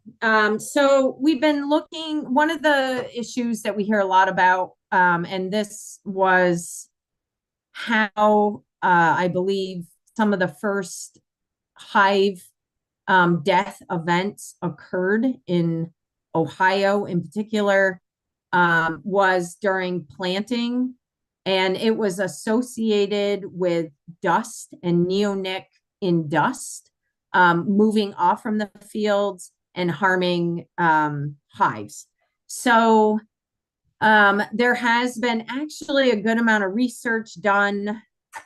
so we've been looking, one of the issues that we hear a lot about, and this was how I believe some of the first hive death events occurred in Ohio in particular, was during planting, and it was associated with dust and neonic in dust. Moving off from the fields and harming hives. So there has been actually a good amount of research done,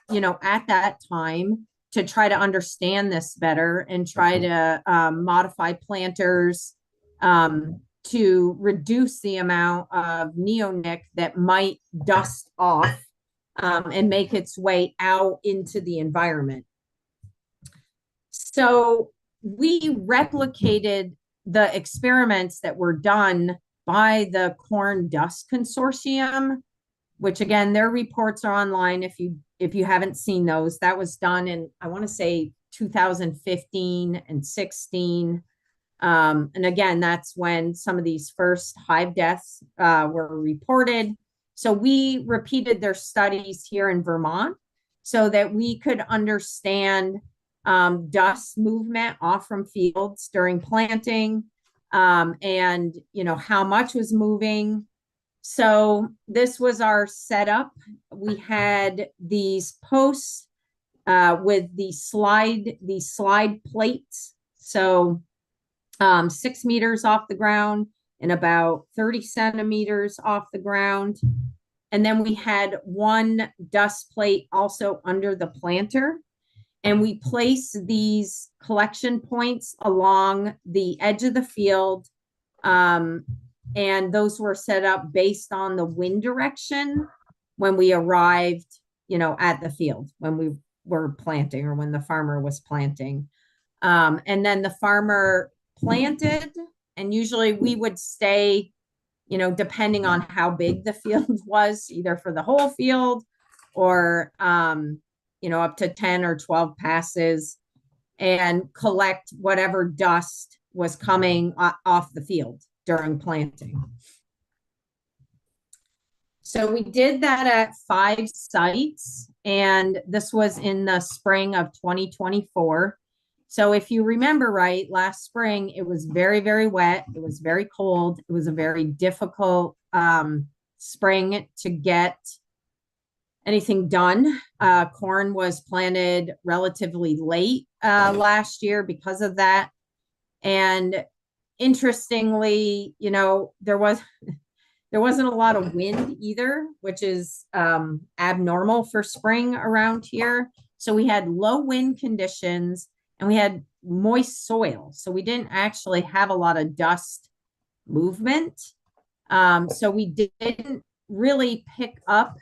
at that time to try to understand this better and try to modify planters to reduce the amount of neonic that might dust off and make its way out into the environment. So we replicated the experiments that were done by the Corn Dust Consortium, which again, their reports are online if you haven't seen those. That was done in, I want to say 2015 and 16. And again, that's when some of these first hive deaths were reported. So we repeated their studies here in Vermont so that we could understand dust movement off from fields during planting, and how much was moving. So this was our setup. We had these posts with the slide plates. So 6 meters off the ground and about 30 centimeters off the ground. And then we had one dust plate also under the planter. And we place these collection points along the edge of the field. And those were set up based on the wind direction when we arrived, at the field, when we were planting or when the farmer was planting. And then the farmer planted, and usually we would stay, depending on how big the field was, either for the whole field or, up to 10 or 12 passes and collect whatever dust was coming off the field during planting. So we did that at 5 sites, and this was in the spring of 2024. So if you remember right, last spring, it was very, very wet. It was very cold. It was a very difficult spring to get anything done. Corn was planted relatively late last year because of that. And interestingly, there wasn't a lot of wind either, which is abnormal for spring around here. So we had low wind conditions and we had moist soil. So we didn't actually have a lot of dust movement. So we didn't really pick up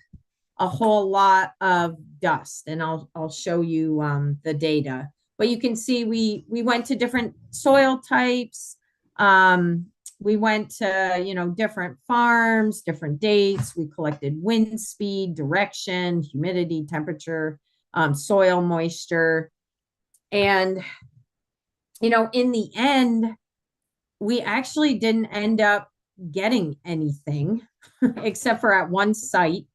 a whole lot of dust, and I'll show you the data. But you can see we went to different soil types. We went to, different farms, different dates. We collected wind speed, direction, humidity, temperature, soil moisture. And, in the end, we actually didn't end up getting anything except for at one site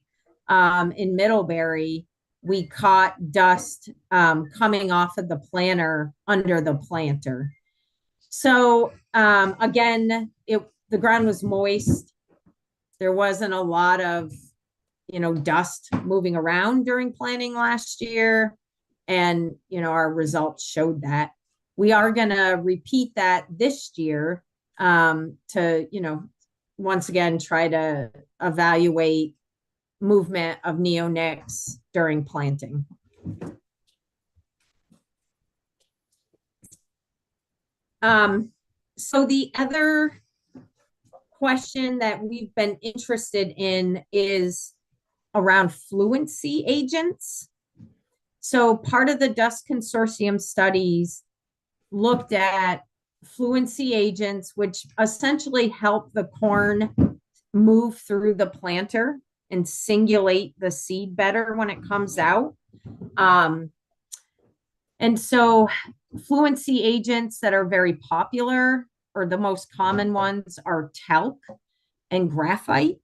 in Middlebury. We caught dust coming off of the planter under the planter. So again, the ground was moist. There wasn't a lot of, dust moving around during planting last year. And, our results showed that. We are going to repeat that this year to, once again, try to evaluate movement of neonics during planting. So the other question that we've been interested in is around fluency agents. So part of the Dust Consortium studies looked at fluency agents, which essentially help the corn move through the planter and singulate the seed better when it comes out. And so fluency agents that are very popular, or the most common ones, are talc and graphite.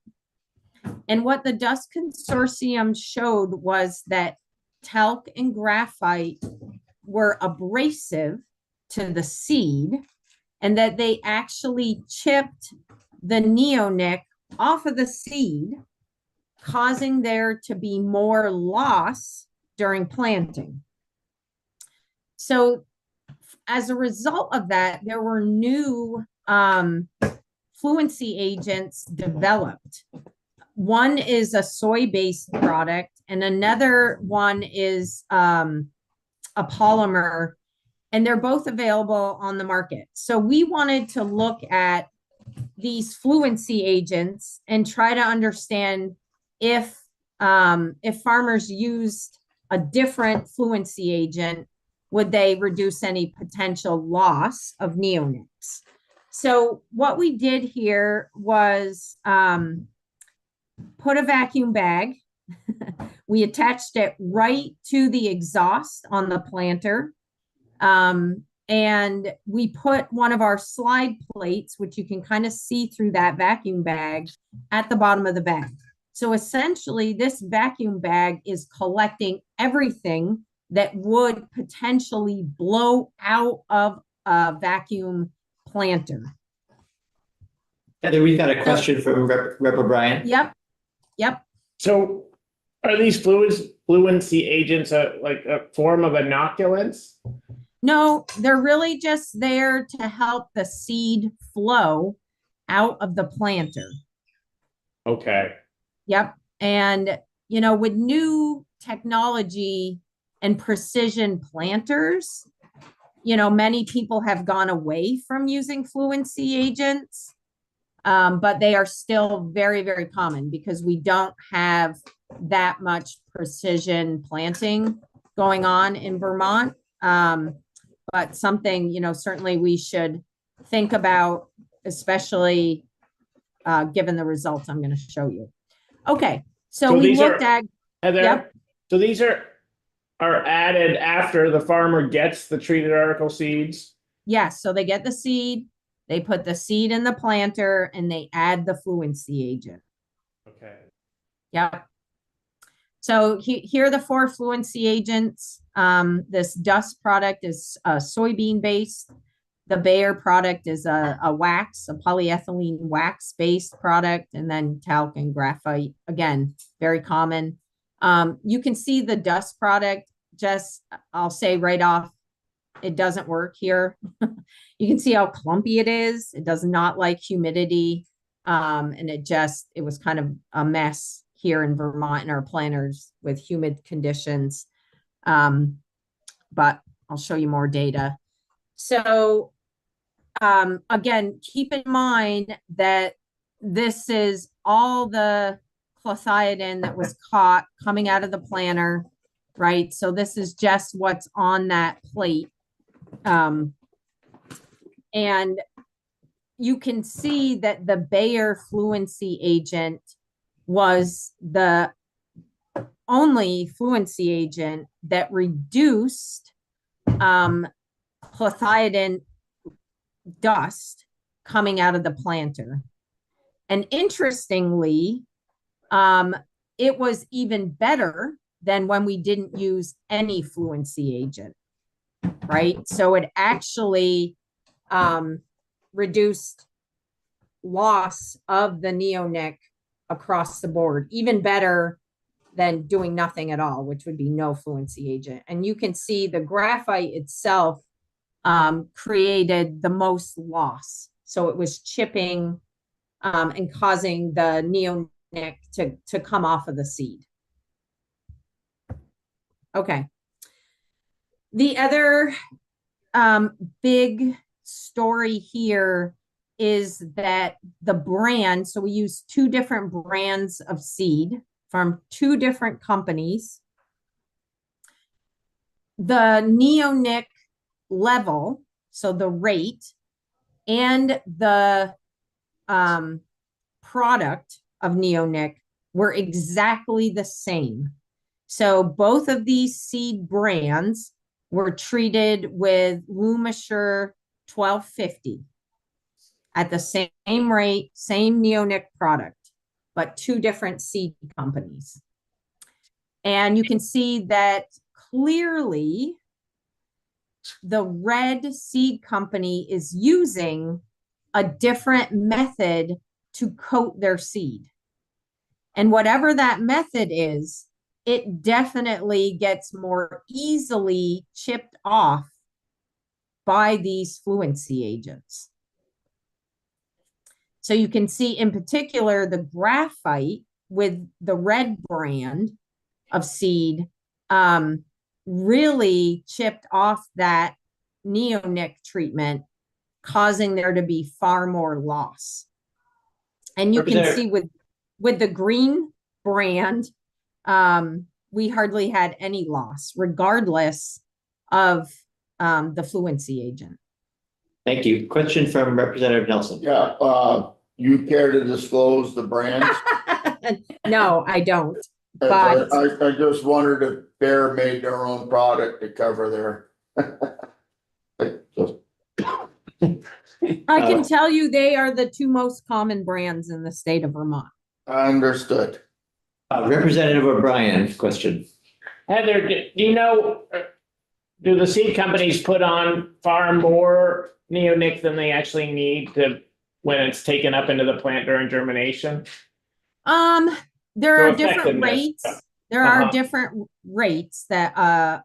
And what the Dust Consortium showed was that talc and graphite were abrasive to the seed, and that they actually chipped the neonic off of the seed, causing there to be more loss during planting. So as a result of that, there were new fluency agents developed. One is a soy-based product, and another one is a polymer, and they're both available on the market. So we wanted to look at these fluency agents and try to understand if farmers used a different fluency agent, would they reduce any potential loss of neonics? So what we did here was put a vacuum bag. We attached it right to the exhaust on the planter. And we put one of our slide plates, which you can kind of see through that vacuum bag, at the bottom of the bag. So essentially, this vacuum bag is collecting everything that would potentially blow out of a vacuum planter. Heather, we've got a question from Rep. O'Brien. Yep. So are these fluency agents like a form of inoculants? No, they're really just there to help the seed flow out of the planter. Okay. Yep. And, with new technology and precision planters, many people have gone away from using fluency agents, but they are still very, very common because we don't have that much precision planting going on in Vermont. But something, certainly we should think about, especially given the results I'm going to show you. Okay, so we looked at Heather, yep. So these are added after the farmer gets the treated article seeds? Yes, so they get the seed, they put the seed in the planter, and they add the fluency agent. Okay. Yep. So here are the 4 fluency agents. This dust product is soybean based. The Bayer product is a wax, a polyethylene wax based product, and then talc and graphite. Again, very common. You can see the dust product, I'll say right off, it doesn't work here. You can see how clumpy it is. It does not like humidity. And it was kind of a mess here in Vermont in our planters with humid conditions. But I'll show you more data. So again, keep in mind that this is all the clethodim that was caught coming out of the planter, right? So this is just what's on that plate. And you can see that the Bayer fluency agent was the only fluency agent that reduced clethodim dust coming out of the planter. And interestingly, it was even better than when we didn't use any fluency agent, right? So it actually reduced loss of the neonic across the board, even better than doing nothing at all, which would be no fluency agent. And you can see the graphite itself created the most loss. So it was chipping and causing the neonic to come off of the seed. Okay. The other big story here is that the brand, so we use 2 different brands of seed from 2 different companies. The neonic level, so the rate, and the product of neonic were exactly the same. So both of these seed brands were treated with Lumisher 1250 at the same rate, same neonic product, but 2 different seed companies. And you can see that clearly the red seed company is using a different method to coat their seed. And whatever that method is, it definitely gets more easily chipped off by these fluency agents. So you can see in particular the graphite with the red brand of seed really chipped off that neonic treatment, causing there to be far more loss. And you can see with the green brand, we hardly had any loss, regardless of the fluency agent. Thank you. Question from Representative Nelson. Yeah, you care to disclose the brands? No, I don't. I But just wondered if Bayer made their own product to cover their. I can tell you they are the two most common brands in the state of Vermont. Understood. Representative O'Brien, question. Heather, do you know, do the seed companies put on far more neonic than they actually need to, when it's taken up into the plant during germination? There So are different effectiveness. rates. There are Uh-huh. different rates that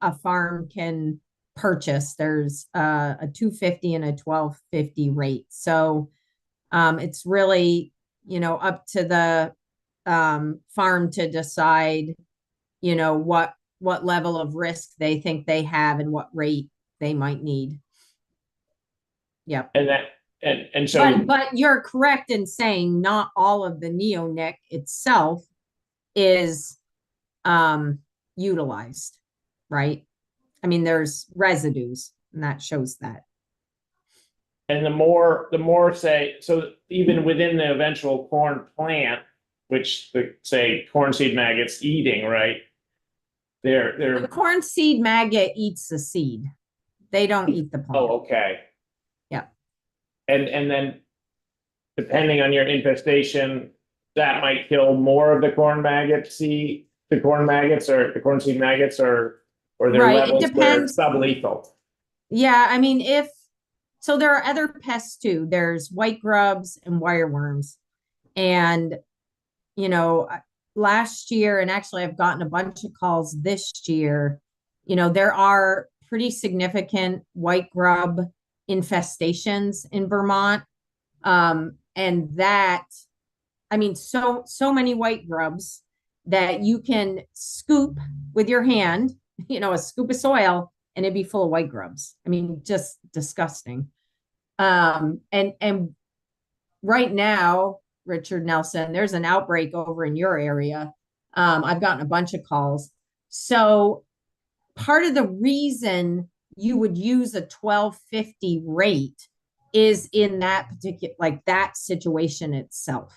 a farm can purchase. There's a 250 and a 1250 rate. So it's really, up to the farm to decide, what level of risk they think they have and what rate they might need. Yep. And so. But you're correct in saying not all of the neonic itself is utilized, right? I mean, there's residues, and that shows that. And the more say, so even within the eventual corn plant, which the, say, corn seed maggot's eating, right? The corn seed maggot eats the seed. They don't eat the plant. Oh, okay. Yeah. And then depending on your infestation, that might kill more of the corn maggots or the corn seed maggots, or their Right, it levels that are depends. sublethal. Yeah, I mean, so there are other pests too. There's white grubs and wireworms. And, last year, and actually I've gotten a bunch of calls this year, there are pretty significant white grub infestations in Vermont. And that, I mean, so many white grubs that you can scoop with your hand, a scoop of soil, and it'd be full of white grubs. I mean, just disgusting. And right now, Richard Nelson, there's an outbreak over in your area. I've gotten a bunch of calls. So part of the reason you would use a 1250 rate is in that particular, like that situation itself.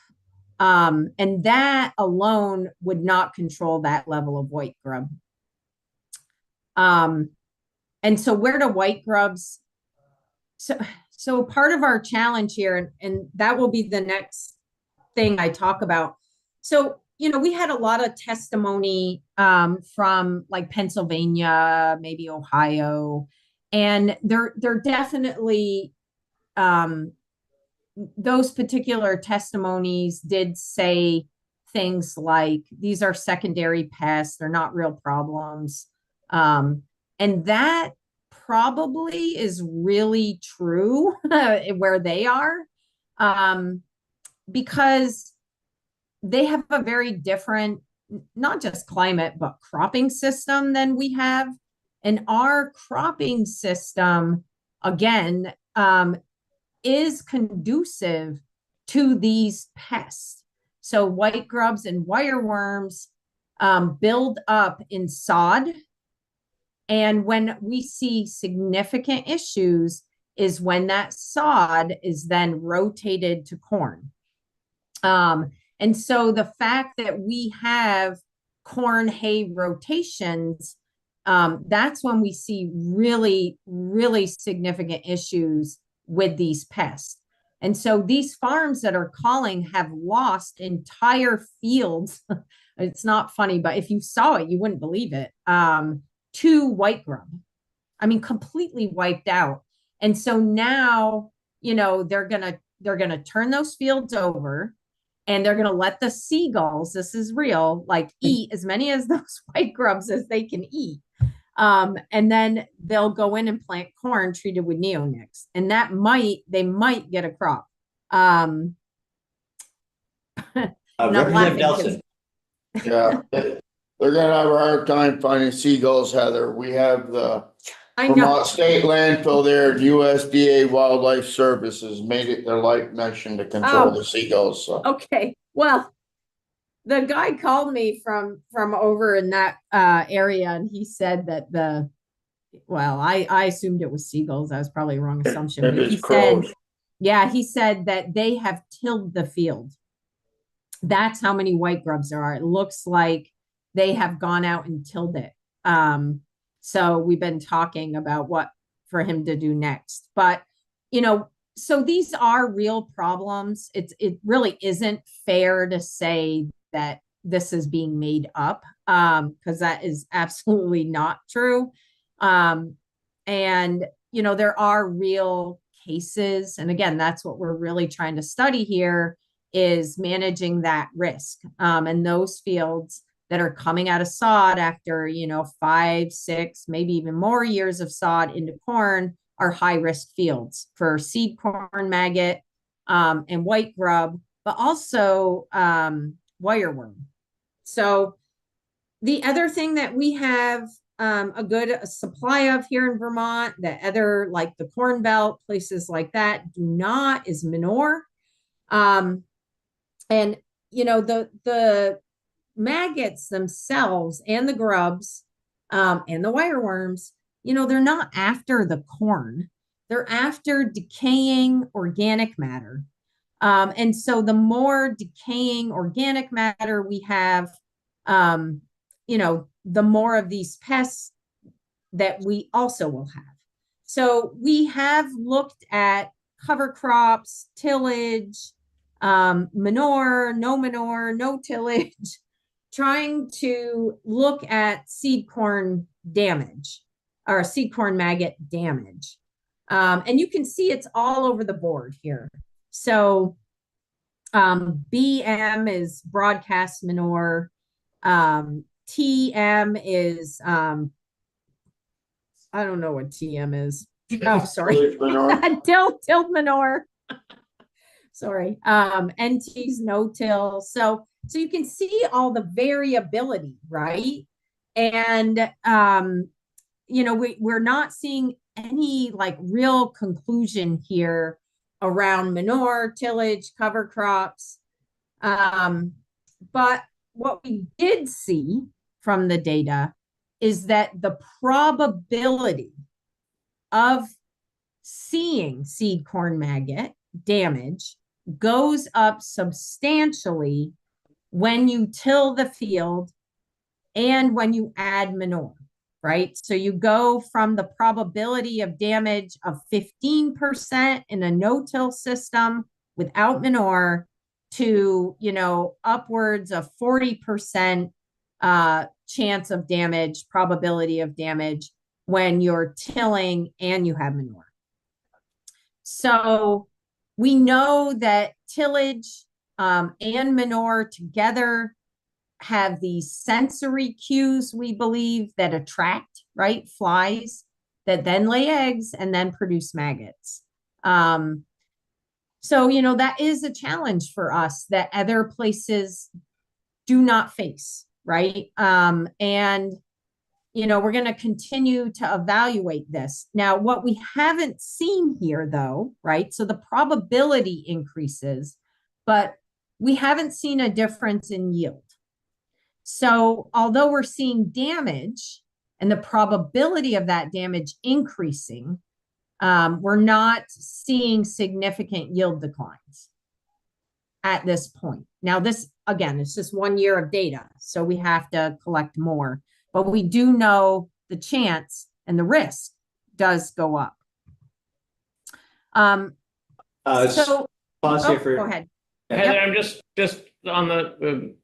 And that alone would not control that level of white grub. And so where do white grubs? So part of our challenge here, and that will be the next thing I talk about. So, we had a lot of testimony from like Pennsylvania, maybe Ohio, and they're definitely those particular testimonies did say things like these are secondary pests, they're not real problems. And that probably is really true where they are, because they have a very different, not just climate, but cropping system than we have. And our cropping system, again, is conducive to these pests. So white grubs and wireworms build up in sod. And when we see significant issues is when that sod is then rotated to corn. And so the fact that we have corn hay rotations, that's when we see really, really significant issues with these pests. And so these farms that are calling have lost entire fields. It's not funny, but if you saw it, you wouldn't believe it. To white grub. I mean, completely wiped out. And so now, they're gonna turn those fields over, and they're gonna let the seagulls, this is real, like eat as many as those white grubs as they can eat. And then they'll go in and plant corn treated with neonics, and they might get a crop. Not Representative laughing, 'cause- Nelson. Yeah, they're gonna have a hard time finding seagulls, Heather. We have the I know. Vermont State landfill there, USDA Wildlife Services made it their life mission to control Oh. the seagulls, so. Okay, well, the guy called me from over in that area, and he said that I assumed it was seagulls. That was probably a wrong assumption. Maybe But he it's crows. said, yeah, he said that they have tilled the field. That's how many white grubs there are. It looks like they have gone out and tilled it. So we've been talking about what for him to do next. But, so these are real problems. It really isn't fair to say that this is being made up, because that is absolutely not true. And, there are real cases. And again, that's what we're really trying to study here, is managing that risk. And those fields that are coming out of sod after, 5, 6, maybe even more years of sod into corn are high risk fields for seed corn maggot, and white grub, but also wireworm. So the other thing that we have a good supply of here in Vermont, that other like the Corn Belt, places like that do not, is manure. And the maggots themselves and the grubs and the wireworms, they're not after the corn. They're after decaying organic matter. And so the more decaying organic matter we have, the more of these pests that we also will have. So we have looked at cover crops, tillage, manure, no tillage, trying to look at seed corn damage or seed corn maggot damage. And you can see it's all over the board here. So BM is broadcast manure. TM is, I don't know what TM is. Oh, sorry. Tilled manure. Sorry. NT's no-till. So you can see all the variability, right? And, we're not seeing any like real conclusion here around manure, tillage, cover crops. But what we did see from the data is that the probability of seeing seed corn maggot damage goes up substantially when you till the field and when you add manure, right? So you go from the probability of damage of 15% in a no-till system without manure to, upwards of 40% chance of damage, probability of damage when you're tilling and you have manure. So we know that tillage and manure together have these sensory cues, we believe, that attract, right, flies that then lay eggs and then produce maggots. So, that is a challenge for us that other places do not face, right? And, we're going to continue to evaluate this. Now, what we haven't seen here, though, right? So the probability increases, but we haven't seen a difference in yield. So although we're seeing damage and the probability of that damage increasing, we're not seeing significant yield declines at this point. Now, this, again, it's just 1 year of data, so we have to collect more. But we do know the chance and the risk does go up. Pause here for. Go ahead. Heather, I'm just on the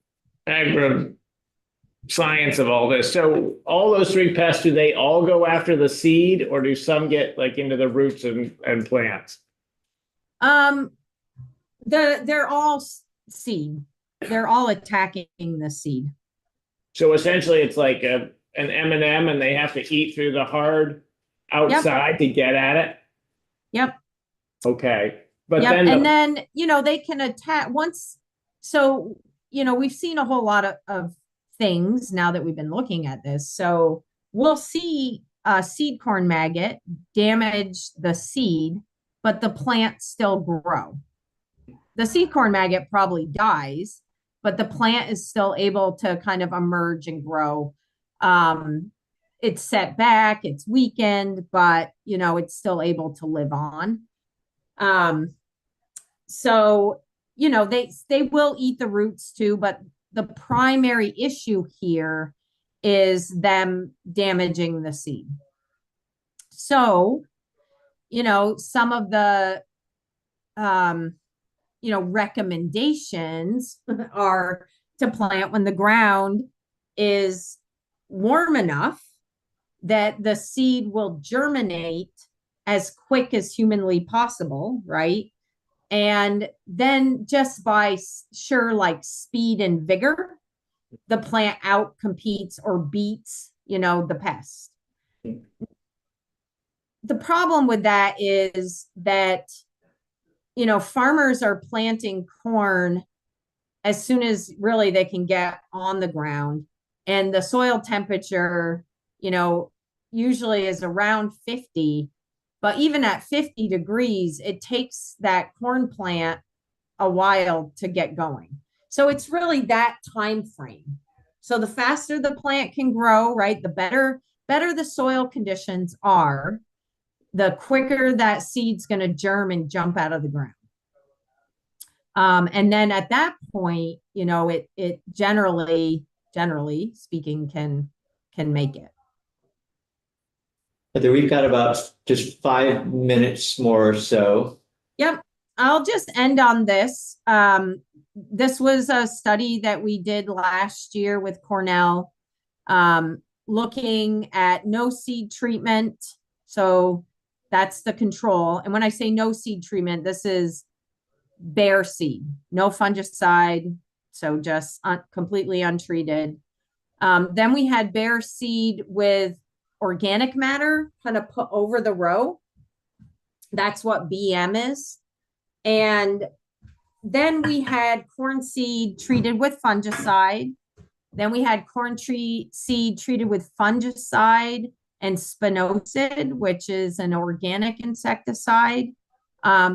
agri science of all this. So all those 3 pests, do they all go after the seed, or do some get like into the roots and plants? They're all seed. They're all attacking the seed. So essentially it's like a an M&M and they have to eat through the hard outside to get at it? Yep. Okay, but Yep, then, and then, they can attack once, so, we've seen a whole lot of things now that we've been looking at this. So we'll see a seed corn maggot damage the seed, but the plants still grow. The seed corn maggot probably dies, but the plant is still able to kind of emerge and grow. It's set back, it's weakened, but it's still able to live on. So, they will eat the roots too, but the primary issue here is them damaging the seed. So, some of the, recommendations are to plant when the ground is warm enough that the seed will germinate as quick as humanly possible, right? And then just by like speed and vigor, the plant out competes or beats, the pest. The problem with that is that, farmers are planting corn as soon as really they can get on the ground. And the soil temperature, usually is around 50. But even at 50 degrees, it takes that corn plant a while to get going. So it's really that time frame. So the faster the plant can grow, right, the better the soil conditions are, the quicker that seed's going to germ and jump out of the ground. And then at that point, it generally speaking, can make it. Heather, we've got about just 5 minutes more or so. Yep. I'll just end on this. This was a study that we did last year with Cornell, looking at no seed treatment. So that's the control. And when I say no seed treatment, this is bare seed, no fungicide. So just completely untreated. Then we had bare seed with organic matter kind of put over the row. That's what BM is. And then we had corn seed treated with fungicide. Then we had corn seed treated with fungicide and spinosad, which is an organic insecticide.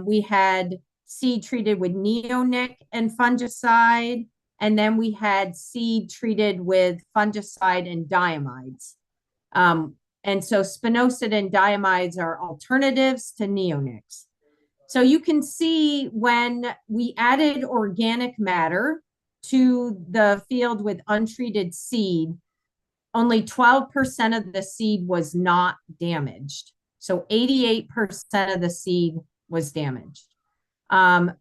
We had seed treated with neonic and fungicide. And then we had seed treated with fungicide and diamides. And so spinosad and diamides are alternatives to neonics. So you can see when we added organic matter to the field with untreated seed, only 12% of the seed was not damaged. So 88% of the seed was damaged.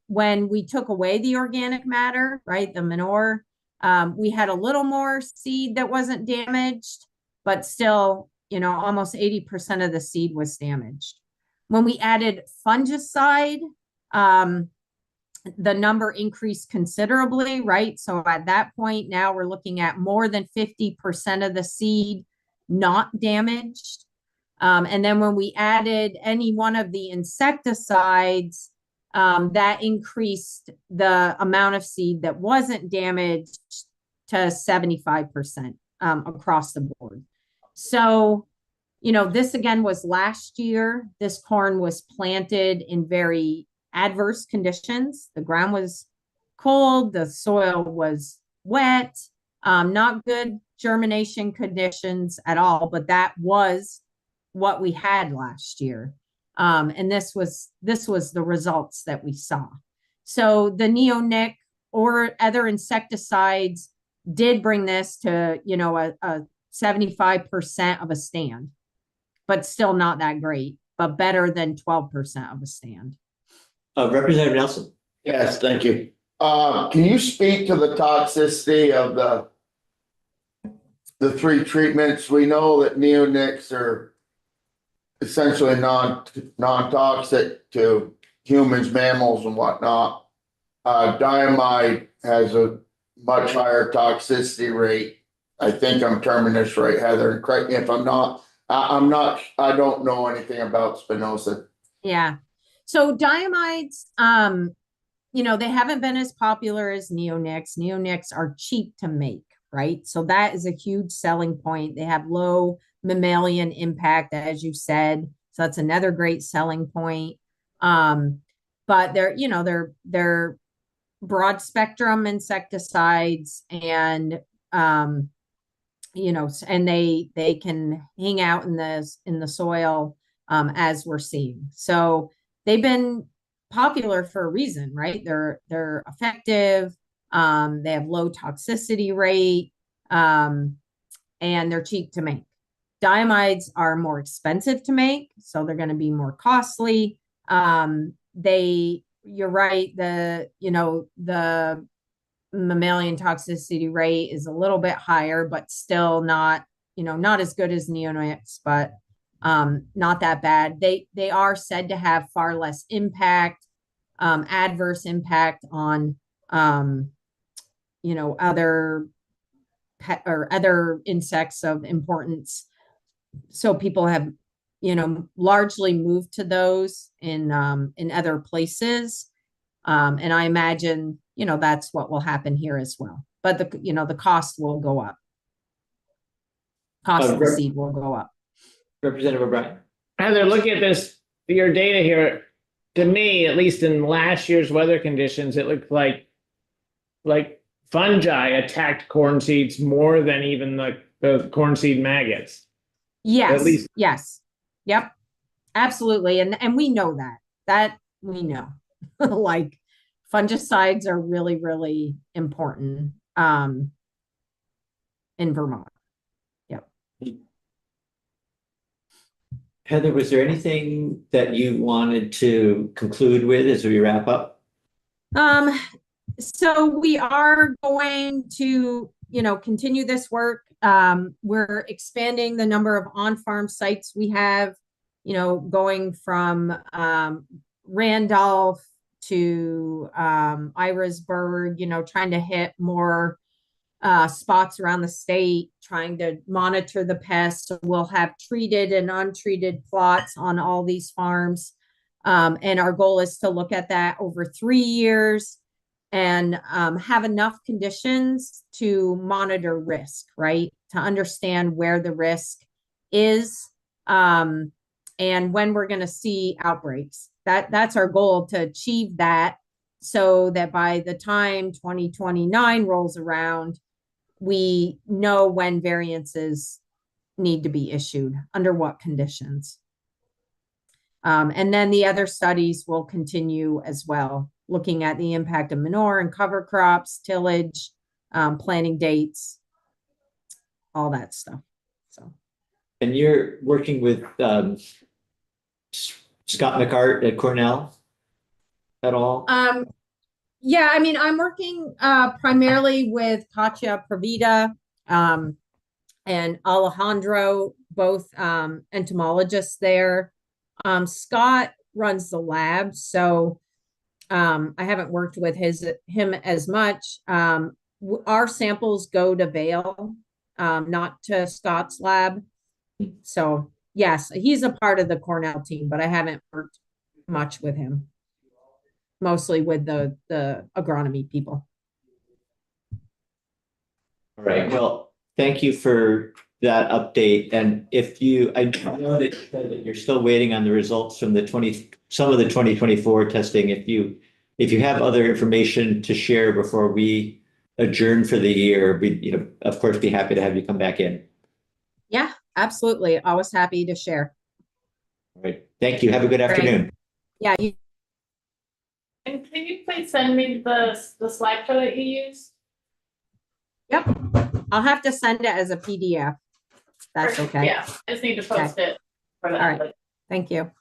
When we took away the organic matter, right, the manure, we had a little more seed that wasn't damaged, but still, almost 80% of the seed was damaged. When we added fungicide, the number increased considerably, right? So at that point, now we're looking at more than 50% of the seed not damaged. And then when we added any one of the insecticides, that increased the amount of seed that wasn't damaged to 75% across the board. So, this again was last year. This corn was planted in very adverse conditions. The ground was cold, the soil was wet, not good germination conditions at all, but that was what we had last year. And this was the results that we saw. So the neonic or other insecticides did bring this to, a 75% of a stand, but still not that great, but better than 12% of a stand. Representative Nelson. Yes, thank you. Can you speak to the toxicity of the three treatments? We know that neonics are essentially non-toxic to humans, mammals, and whatnot. Diamide has a much higher toxicity rate. I think I'm terming this right, Heather, and correct me if I'm not. I don't know anything about spinosad. Yeah. So diamides, they haven't been as popular as neonics. Neonics are cheap to make, right? So that is a huge selling point. They have low mammalian impact, as you said. So that's another great selling point. But they're broad spectrum insecticides, and and they can hang out in the soil, as we're seeing. So they've been popular for a reason, right? They're effective. They have low toxicity rate, and they're cheap to make. Diamides are more expensive to make, so they're going to be more costly. You're right. The mammalian toxicity rate is a little bit higher, but still not as good as neonics, but not that bad. They are said to have far less impact, adverse impact on other pet or other insects of importance. So people have largely moved to those in other places. And I imagine, that's what will happen here as well. But the cost will go up. Cost of the seed will go up. Representative O'Brien. Heather, looking at your data here, to me, at least in last year's weather conditions, it looked like fungi attacked corn seeds more than even the corn seed maggots. Yes. At least. Yes. Yep. Absolutely. And we know that we know. Like fungicides are really, really important in Vermont. Yep. Heather, was there anything that you wanted to conclude with as we wrap up? So we are going to, continue this work. We're expanding the number of on-farm sites we have, going from Randolph to Irisburg, trying to hit more spots around the state, trying to monitor the pests. So we'll have treated and untreated plots on all these farms. And our goal is to look at that over 3 years and have enough conditions to monitor risk, right? To understand where the risk is, and when we're going to see outbreaks. That's our goal, to achieve that, so that by the time 2029 rolls around, we know when variances need to be issued, under what conditions. And then the other studies will continue as well, looking at the impact of manure and cover crops, tillage, planting dates, all that stuff. So. And you're working with Scott McCart at Cornell at all? Yeah, I mean, I'm working primarily with Katya Pravida and Alejandro, both entomologists there. Scott runs the lab, so I haven't worked with him as much. Our samples go to Vail, not to Scott's lab. So yes, he's a part of the Cornell team, but I haven't worked much with him. Mostly with the agronomy people. All right. Well, thank you for that update. And I know that you said that you're still waiting on the results from some of the 2024 testing. If you have other information to share before we adjourn for the year, we'd, of course, be happy to have you come back in. Yeah, absolutely. Always happy to share. All right. Thank you. Have a good afternoon. Yeah. And can you please send me the slideshow that you used? Yep. I'll have to send it as a PDF. That's okay. Yeah, I just need to post it for that. All right. Thank you.